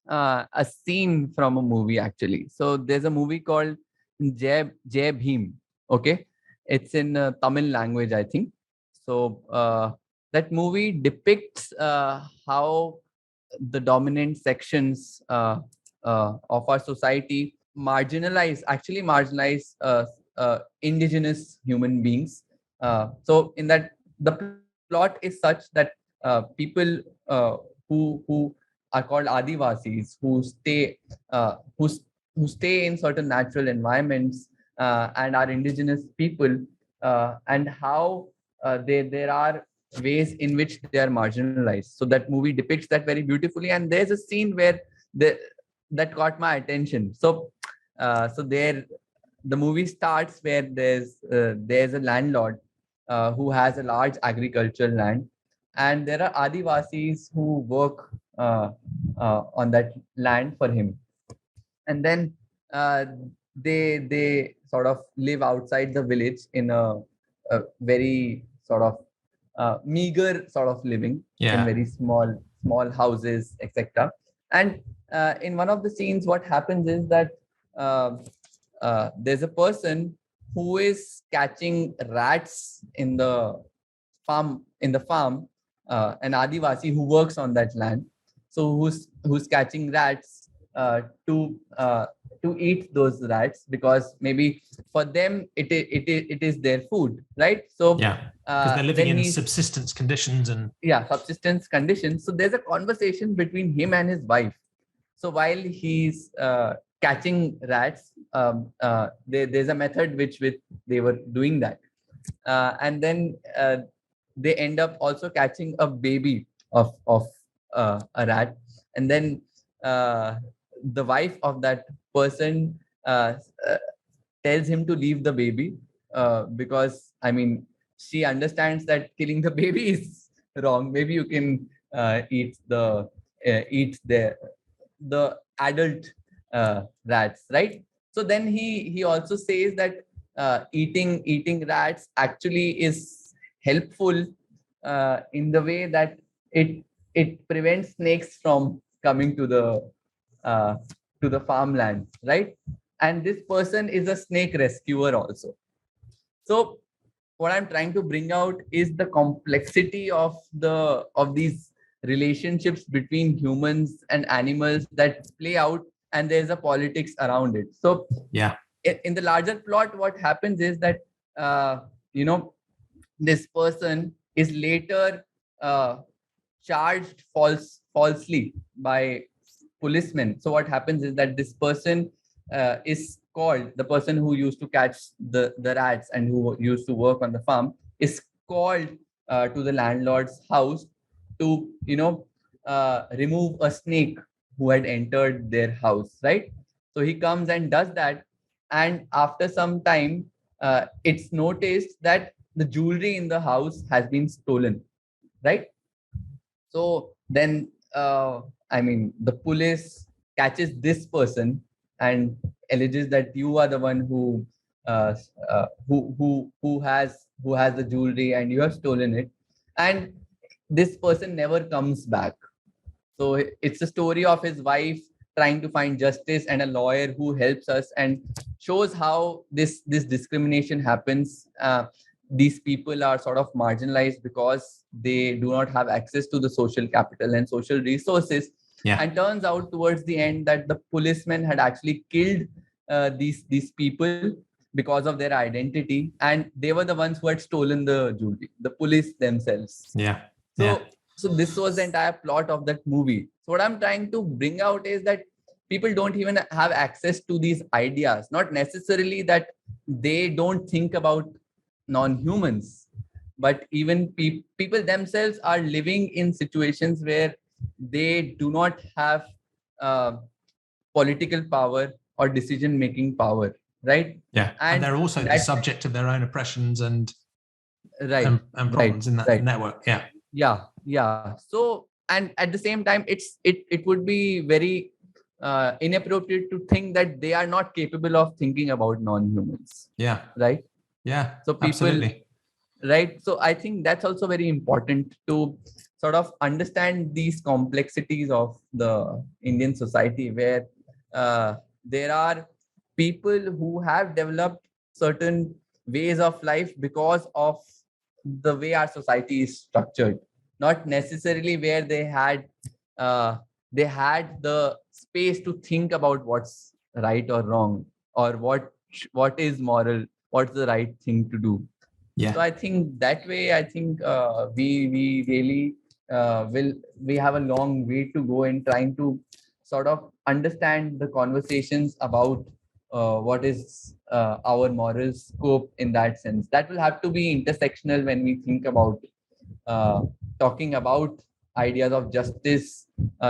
A scene from a movie, actually. So there's a movie called Jai Bhim. Okay, it's in Tamil language, I think. So that movie depicts how the dominant sections of our society marginalize indigenous human beings. So in that, the plot is such that people who are called Adivasis, who stay in certain natural environments and are indigenous people, and how there are ways in which they are marginalized. So that movie depicts that very beautifully. And there's a scene where that caught my attention. So there, the movie starts where there's a landlord who has a large agricultural land, and there are Adivasis who work on that land for him. And then they sort of live outside the village in a very sort of meager sort of living in very small houses, etc. And in one of the scenes, what happens is that there's a person who is catching rats in the farm, an Adivasi who works on that land. So who's catching rats to eat those rats, because maybe for them it is their food, right? So because they're living in subsistence conditions subsistence conditions. So there's a conversation between him and his wife. So while he's catching rats, there's a method which they were doing that, and then they end up also catching a baby of a rat, and then the wife of that person tells him to leave the baby because, I mean, she understands that killing the baby is wrong. Maybe you can eat the adult rats, right? So then he also says that eating rats actually is helpful in the way that it prevents snakes from coming to the farmland, right? And this person is a snake rescuer also. So what I'm trying to bring out is the complexity of these relationships between humans and animals that play out, and there's a politics around it. So in the larger plot, what happens is that this person is later charged falsely by policemen. So what happens is that this person is called, the person who used to catch the rats and who used to work on the farm is called to the landlord's house to remove a snake who had entered their house, right? So he comes and does that, and after some time it's noticed that the jewelry in the house has been stolen, right? So then the police catches this person and alleges that you are the one who has the jewelry and you have stolen it, and this person never comes back. So it's a story of his wife trying to find justice and a lawyer who helps us and shows how this discrimination happens. These people are sort of marginalized because they do not have access to the social capital and social resources. And turns out towards the end that the policemen had actually killed these people because of their identity, and they were the ones who had stolen the jewelry, the police themselves. So this was the entire plot of that movie. So what I'm trying to bring out is that people don't even have access to these ideas. Not necessarily that they don't think about non-humans, but even people themselves are living in situations where they do not have political power or decision-making power, right? And they're also the subject of their own oppressions and problems in that network. So, and at the same time, it would be very inappropriate to think that they are not capable of thinking about non-humans. Right? So people, absolutely. Right? So I think that's also very important to sort of understand these complexities of the Indian society, where there are people who have developed certain ways of life because of the way our society is structured, not necessarily where they had the space to think about what's right or wrong, or what is moral, what's the right thing to do. So I think that way, I think we really we have a long way to go in trying to sort of understand the conversations about what is our moral scope in that sense. That will have to be intersectional when we think about talking about ideas of justice,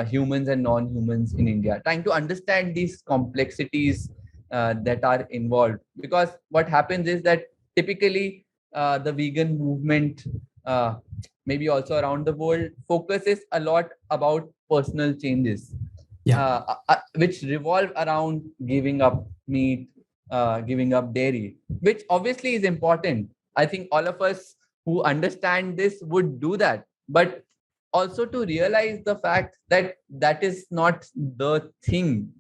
humans and non-humans in India, trying to understand these complexities that are involved. Because what happens is that typically the vegan movement, maybe also around the world, focuses a lot about personal changes, which revolve around giving up meat, giving up dairy, which obviously is important. I think all of us who understand this would do that. But also to realize the fact that that is not the thing.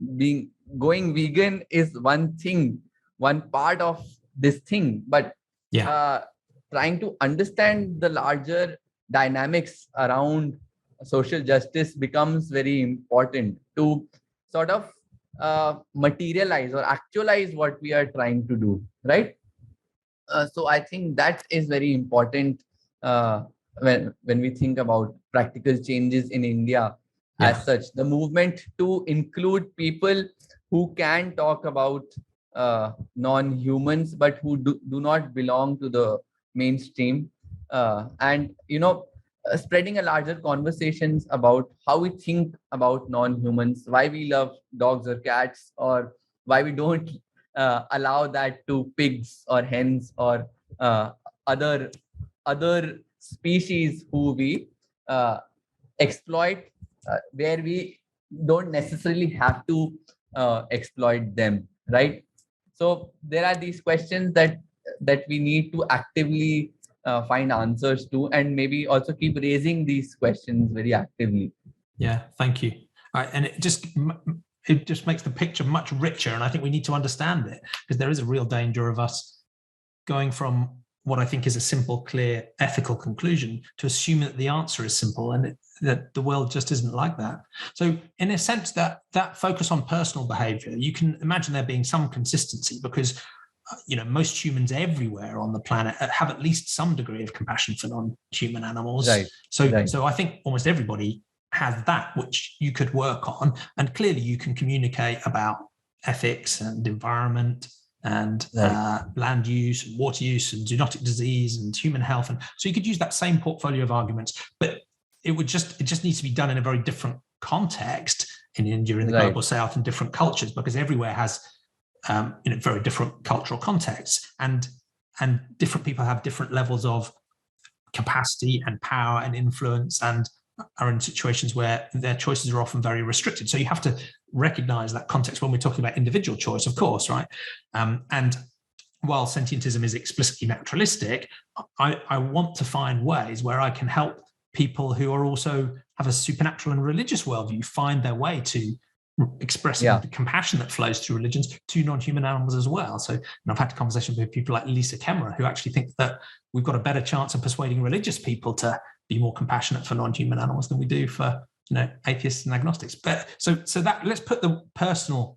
Going vegan is one thing, one part of this thing. But trying to understand the larger dynamics around social justice becomes very important to sort of materialize or actualize what we are trying to do, right? So I think that is very important when we think about practical changes in India. As such, the movement to include people who can talk about non-humans but who do not belong to the mainstream, and spreading a larger conversations about how we think about non-humans, why we love dogs or cats, or why we don't allow that to pigs or hens or other species who we exploit, where we don't necessarily have to exploit them, right? So there are these questions that we need to actively find answers to, and maybe also keep raising these questions very actively. Yeah, thank you. And it just makes the picture much richer, and I think we need to understand it, because there is a real danger of us going from what I think is a simple, clear, ethical conclusion to assume that the answer is simple, and that the world just isn't like that. So in a sense, that focus on personal behavior, you can imagine there being some consistency, because most humans everywhere on the planet have at least some degree of compassion for non-human animals. Right. So I think almost everybody has that, which you could work on, and clearly you can communicate about ethics and environment and land use and water use and zoonotic disease and human health, and so you could use that same portfolio of arguments, but it just needs to be done in a very different context in India, in the global south, and different cultures, because everywhere has very different cultural contexts, and different people have different levels of capacity and power and influence, and are in situations where their choices are often very restricted. So you have to recognize that context when we're talking about individual choice, of course, right? And while sentientism is explicitly naturalistic, I want to find ways where I can help people who are also have a supernatural and religious worldview find their way to expressing the compassion that flows through religions to non-human animals as well. So I've had conversations with people like Lisa Kemmerer, who actually think that we've got a better chance of persuading religious people to be more compassionate for non-human animals than we do for atheists and agnostics. But so that, let's put the personal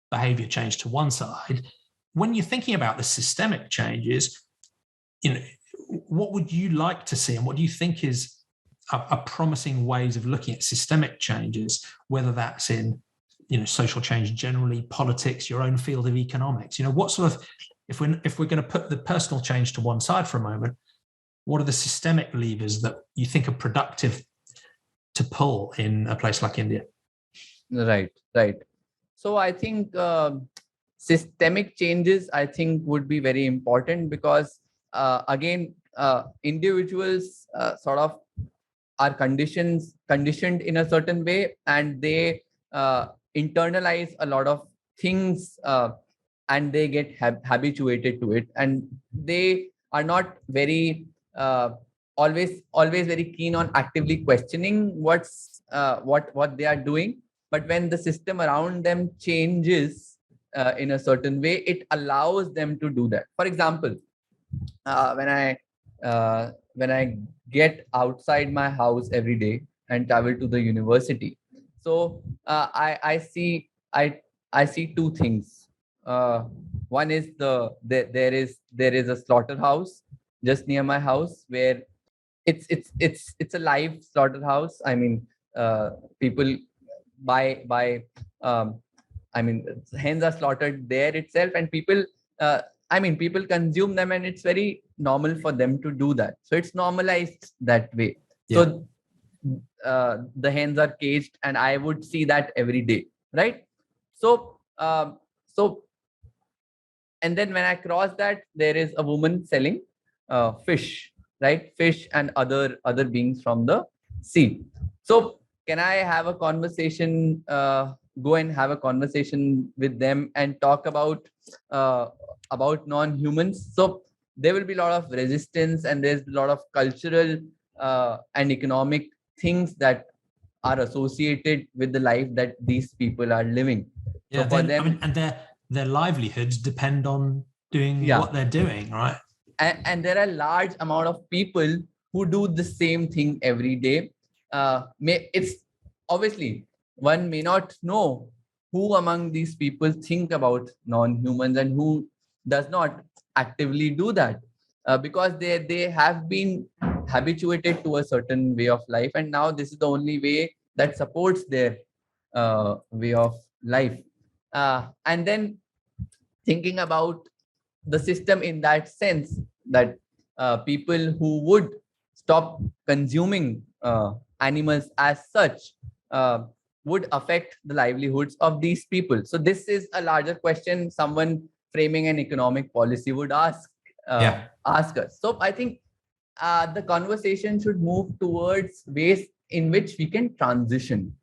behavior change to one side. When you're thinking about the systemic changes, what would you like to see, and what do you think is a promising ways of looking at systemic changes, whether that's in social change generally, politics, your own field of economics? What sort of, if we're going to put the personal change to one side for a moment, what are the systemic levers that you think are productive to pull in a place like India? Right. So I think systemic changes, I think, would be very important, because again, individuals sort of are conditioned in a certain way, and they internalize a lot of things, and they get habituated to it, and they are not very always very keen on actively questioning what they are doing. But when the system around them changes in a certain way, it allows them to do that. For example, when I get outside my house every day and travel to the university, so I see two things. One is there is a slaughterhouse just near my house, where it's a live slaughterhouse. I mean, people buy hens are slaughtered there itself, and people I mean, people consume them and it's very normal for them to do that. So it's normalized that way. Yeah. So the hens are caged and I would see that every day, right? So, and then when I cross that, there is a woman selling fish, right? Fish and other beings from the sea. So can I have a conversation, go and have a conversation with them and talk about non-humans? So there will be a lot of resistance, and there's a lot of cultural and economic things that are associated with the life that these people are living. Yeah, so for them, I mean, and their livelihoods depend on doing what they're doing, right? And there are large amount of people who do the same thing every day. It's obviously, one may not know who among these people think about non-humans and who does not actively do that, because they have been habituated to a certain way of life, and now this is the only way that supports their way of life. And then thinking about the system in that sense, that people who would stop consuming animals as such would affect the livelihoods of these people. So this is a larger question someone framing an economic policy would ask us. So I think the conversation should move towards ways in which we can transition.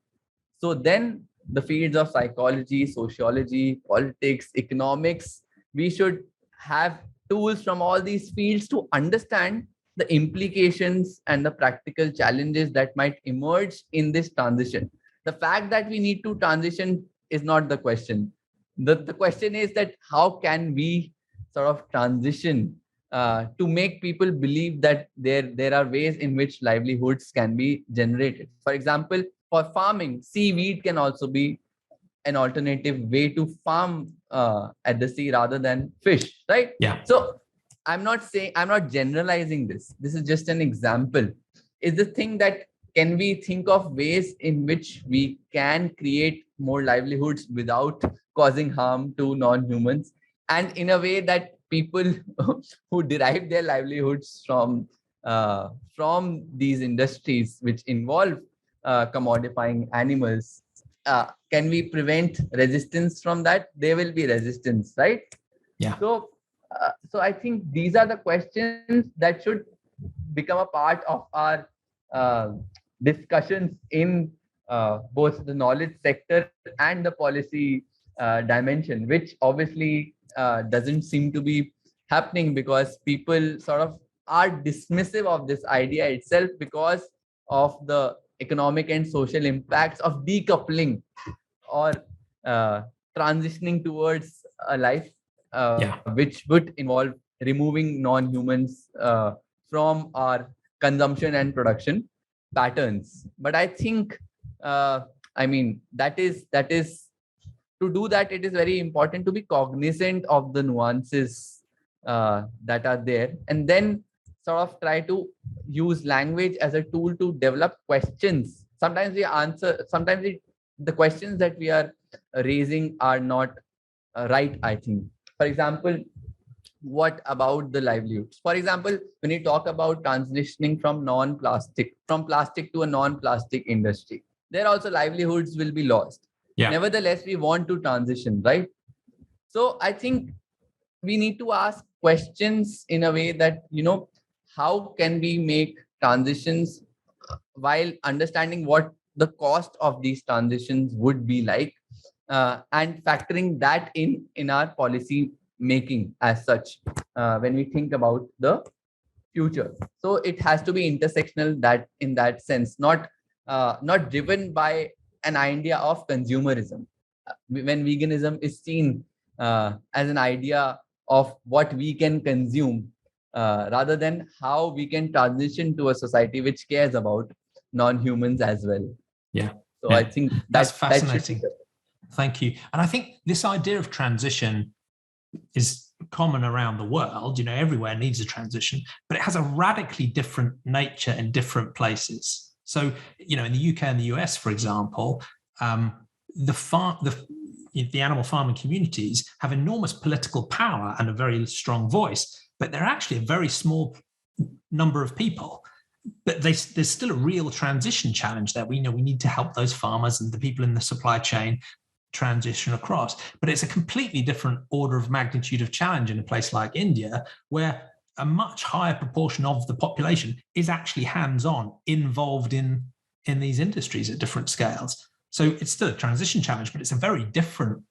So then the fields of psychology, sociology, politics, economics, we should have tools from all these fields to understand the implications and the practical challenges that might emerge in this transition. The fact that we need to transition is not the question. The question is that how can we sort of transition to make people believe that there are ways in which livelihoods can be generated. For example, for farming, seaweed can also be an alternative way to farm at the sea rather than fish, right? Yeah. So I'm not generalizing this. This is just an example. Is the thing that can we think of ways in which we can create more livelihoods without causing harm to non-humans, and in a way that people who derive their livelihoods from these industries which involve commodifying animals, can we prevent resistance from that? There will be resistance, right? Yeah. So I think these are the questions that should become a part of our discussions in both the knowledge sector and the policy dimension, which obviously doesn't seem to be happening because people sort of are dismissive of this idea itself because of the economic and social impacts of decoupling or transitioning towards a life which would involve removing non-humans from our consumption and production patterns. But I think, I mean, that is to do that, it is very important to be cognizant of the nuances that are there, and then sort of try to use language as a tool to develop questions. Sometimes the questions that we are raising are not right, I think. For example, what about the livelihoods? For example, when you talk about transitioning from plastic to a non-plastic industry, there also livelihoods will be lost. Yeah. Nevertheless, we want to transition, right? So I think we need to ask questions in a way that, how can we make transitions while understanding what the cost of these transitions would be like, and factoring that in our policy making as such when we think about the future. So it has to be intersectional, that in that sense, not driven by an idea of consumerism. When veganism is seen as an idea of what we can consume, rather than how we can transition to a society which cares about non-humans as well. Yeah. So I think that's fascinating. Thank you. And I think this idea of transition is common around the world. Everywhere needs a transition, but it has a radically different nature in different places. So, in the UK and the US, for example, the the animal farming communities have enormous political power and a very strong voice, but they're actually a very small number of people. But there's still a real transition challenge there. We know we need to help those farmers and the people in the supply chain transition across. But it's a completely different order of magnitude of challenge in a place like India, where a much higher proportion of the population is actually hands-on, involved in these industries at different scales. So it's still a transition challenge, but it's a very different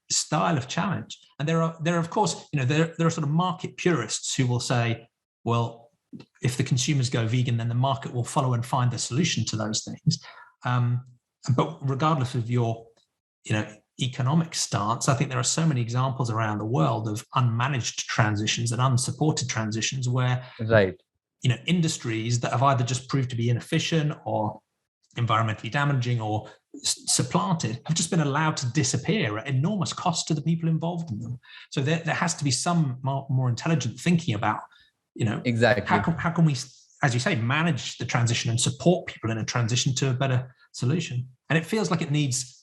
style of challenge. And there are of course, there are sort of market purists who will say, well, if the consumers go vegan, then the market will follow and find the solution to those things. But regardless of your, economic stance, I think there are so many examples around the world of unmanaged transitions and unsupported transitions where, industries that have either just proved to be inefficient or environmentally damaging or supplanted have just been allowed to disappear at enormous cost to the people involved in them. So there has to be some more intelligent thinking about, exactly how can we, as you say, manage the transition and support people in a transition to a better solution. And it feels like it needs,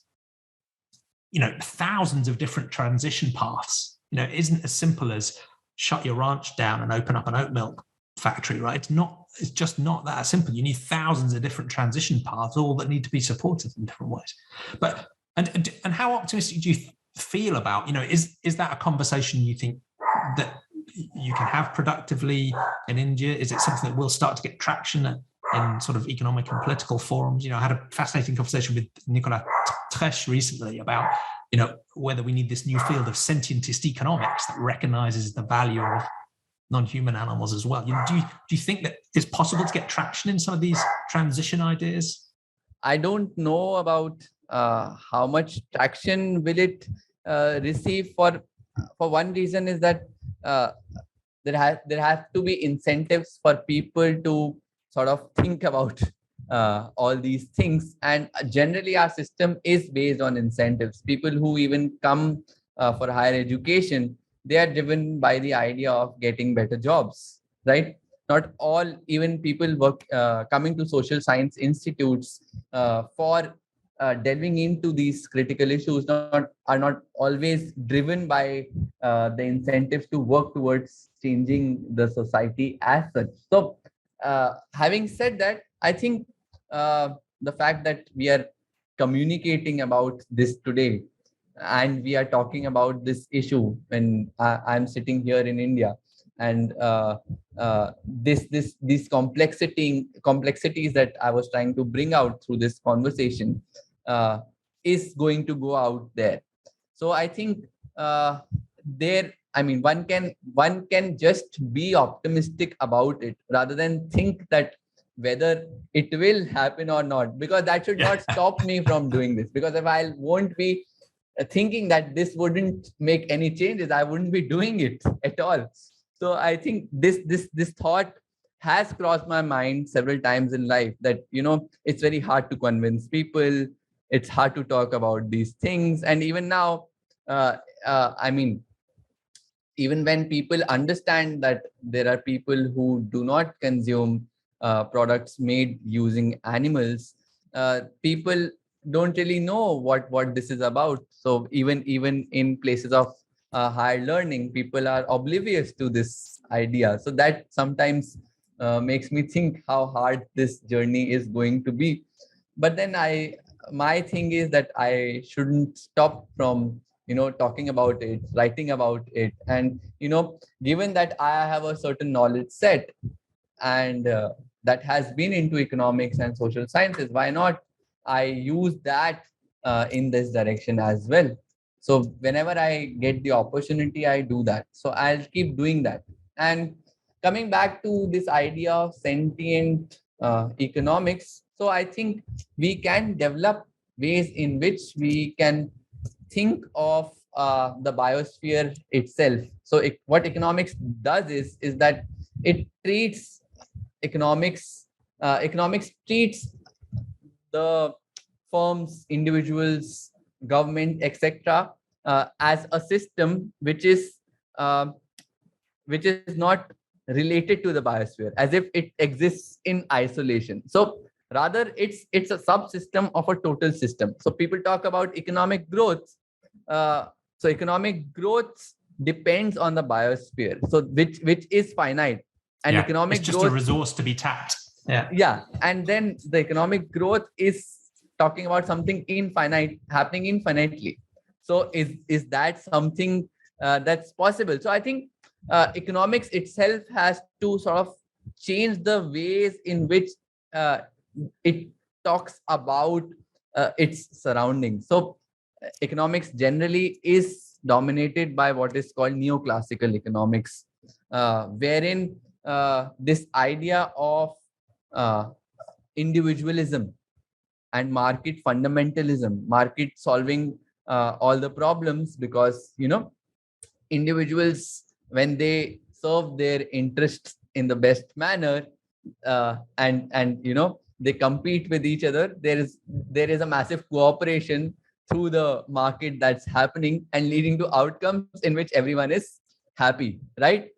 thousands of different transition paths. It isn't as simple as shut your ranch down and open up an oat milk factory, right? It's just not that simple. You need thousands of different transition paths, all that need to be supported in different ways. But and how optimistic do you feel about, is that a conversation you think that you can have productively in India? Is it something that will start to get traction in sort of economic and political forums? I had a fascinating conversation with Nicolas Tresch recently about, whether we need this new field of sentientist economics that recognizes the value of non-human animals as well. Do you think that it's possible to get traction in some of these transition ideas? I don't know about how much traction will it receive. For one reason is that there have to be incentives for people to sort of think about all these things, and generally our system is based on incentives. People who even come for higher education, they are driven by the idea of getting better jobs, right? Not all, even people coming to social science institutes for delving into these critical issues are not always driven by the incentives to work towards changing the society as such. So having said that, I think the fact that we are communicating about this today and we are talking about this issue when I'm sitting here in India, and these complexities that I was trying to bring out through this conversation is going to go out there. So I think one can just be optimistic about it rather than think that whether it will happen or not, because that should not stop me from doing this. Because if I won't be thinking that this wouldn't make any changes, I wouldn't be doing it at all. So I think this thought has crossed my mind several times in life that, it's very hard to convince people. It's hard to talk about these things. And even now, even when people understand that there are people who do not consume products made using animals, people don't really know what this is about. So even in places of higher learning, people are oblivious to this idea. So that sometimes makes me think how hard this journey is going to be. But then my thing is that I shouldn't stop from talking about it, writing about it. And given that I have a certain knowledge set and that has been into economics and social sciences, why not I use that in this direction as well? So whenever I get the opportunity, I do that. So I'll keep doing that. And coming back to this idea of sentient economics, so I think we can develop ways in which we can think of the biosphere itself. So what economics does is that it treats economics treats the firms, individuals, government, etc., as a system which is not related to the biosphere, as if it exists in isolation. So Rather, it's a subsystem of a total system. So people talk about economic growth. So economic growth depends on the biosphere, so which is finite, and economic it's just growth, a resource to be tapped. And then the economic growth is talking about something infinite, happening infinitely. So is that something that's possible? So I think economics itself has to sort of change the ways in which it talks about its surroundings. So economics generally is dominated by what is called neoclassical economics, wherein this idea of individualism and market fundamentalism, market solving all the problems, because individuals, when they serve their interests in the best manner, and they compete with each other, there is a massive cooperation through the market that's happening and leading to outcomes in which everyone is happy, right?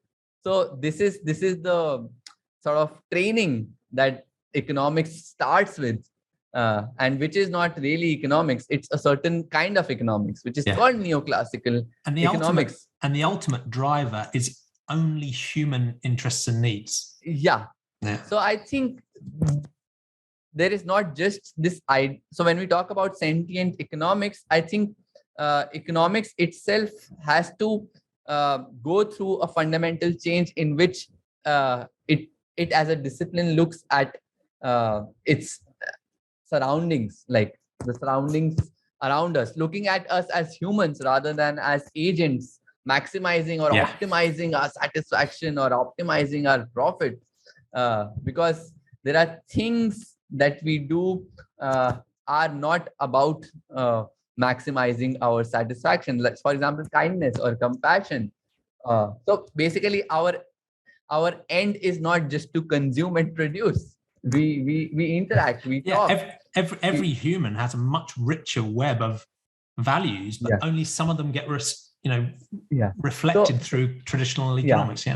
So this is the sort of training that economics starts with, and which is not really economics. It's a certain kind of economics, which is called neoclassical economics. The ultimate driver is only human interests and needs. Yeah. So I think there is not just this idea. So when we talk about sentient economics, I think economics itself has to go through a fundamental change in which it as a discipline looks at its surroundings, like the surroundings around us, looking at us as humans rather than as agents, maximizing or optimizing our satisfaction or optimizing our profit, because there are things that we do are not about maximizing our satisfaction. Like, for example, kindness or compassion. So basically, our end is not just to consume and produce. We interact, we talk. Every human has a much richer web of values, but only some of them get reflected through traditional economics.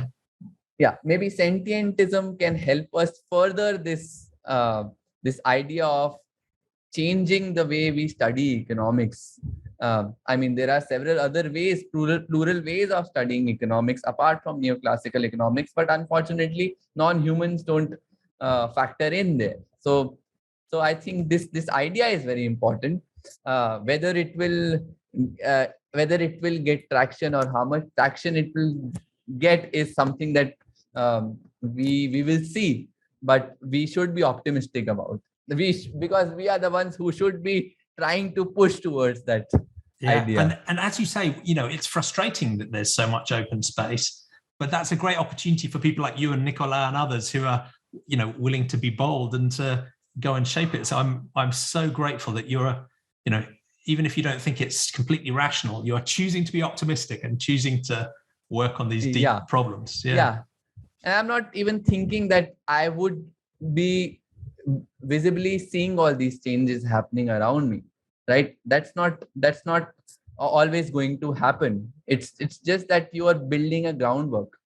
Maybe sentientism can help us further this idea of changing the way we study economics. I mean, there are several other ways, plural ways of studying economics apart from neoclassical economics, but unfortunately, non-humans don't factor in there. So I think this idea is very important. Whether it will get traction or how much traction it will get is something that we will see, but we should be optimistic about. Because we are the ones who should be trying to push towards that idea. And as you say, it's frustrating that there's so much open space, but that's a great opportunity for people like you and Nicola and others who are willing to be bold and to go and shape it. So I'm so grateful that you're even if you don't think it's completely rational, you're choosing to be optimistic and choosing to work on these deep problems. And I'm not even thinking that I would be visibly seeing all these changes happening around me, right? That's not always going to happen. It's just that you are building a groundwork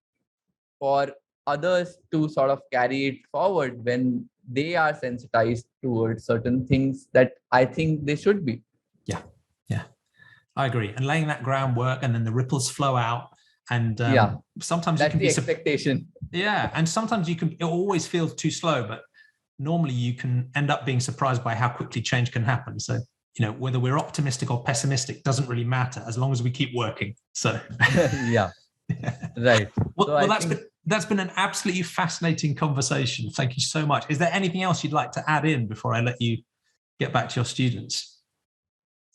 for others to sort of carry it forward when they are sensitized towards certain things that I think they should be. I agree. And laying that groundwork, and then the ripples flow out. And sometimes that's the expectation. And sometimes it always feels too slow, but normally you can end up being surprised by how quickly change can happen. So whether we're optimistic or pessimistic doesn't really matter as long as we keep working. So right. Well, that's been an absolutely fascinating conversation. Thank you so much. Is there anything else you'd like to add in before I let you get back to your students?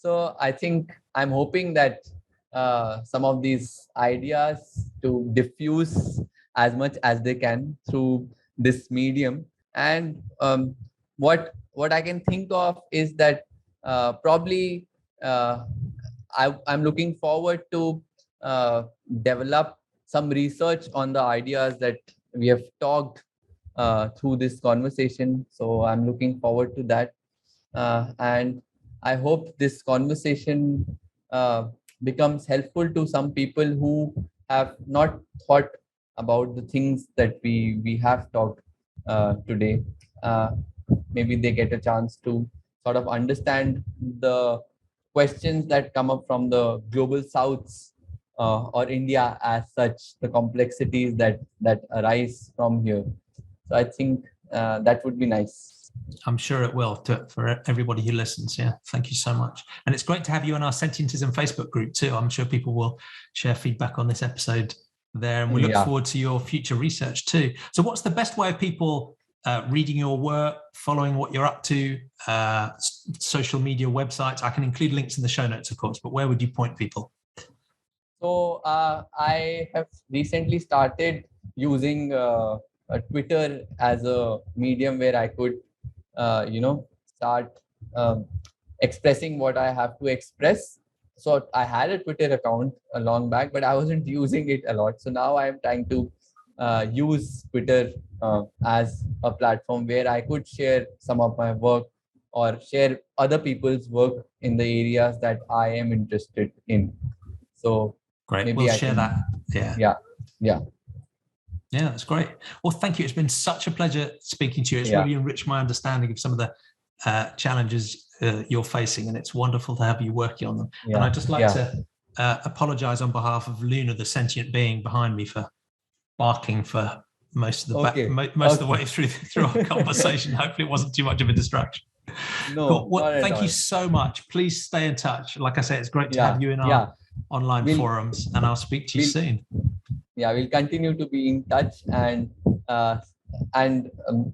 So I think I'm hoping that some of these ideas to diffuse as much as they can through this medium. And what I can think of is that probably I'm looking forward to develop some research on the ideas that we have talked through this conversation. So I'm looking forward to that. And I hope this conversation becomes helpful to some people who have not thought about the things that we have talked today. maybe they get a chance to sort of understand the questions that come up from the global souths or India as such, the complexities that arise from here. So I think that would be nice. I'm sure it will for everybody who listens. Yeah, thank you so much. And it's great to have you in our Sentientism Facebook group too. I'm sure people will share feedback on this episode there, and we look forward to your future research too. So what's the best way of people reading your work, following what you're up to, social media, websites? I can include links in the show notes, of course, but where would you point people? So I have recently started using Twitter as a medium where I could start expressing what I have to express. So I had a Twitter account a long back, but I wasn't using it a lot. So now I'm trying to use Twitter as a platform where I could share some of my work or share other people's work in the areas that I am interested in. So great, maybe we'll share that. Yeah, that's great. Well, thank you. It's been such a pleasure speaking to you. It's really enriched my understanding of some of the challenges you're facing, and it's wonderful to have you working on them. And I'd just like to apologize on behalf of Luna, the sentient being behind me, for barking for most of the most of the way through our conversation. Hopefully it wasn't too much of a distraction. No, cool. Well, thank you so much. Please stay in touch. Like I said, it's great to have you in our online forums, and I'll speak to you soon. Yeah, we'll continue to be in touch and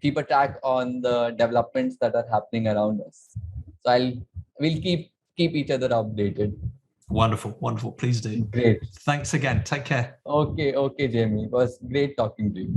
keep a track on the developments that are happening around us. So we'll keep each other updated. Wonderful. Please do. Great. Thanks again. Take care. Okay, Jamie. It was great talking to you.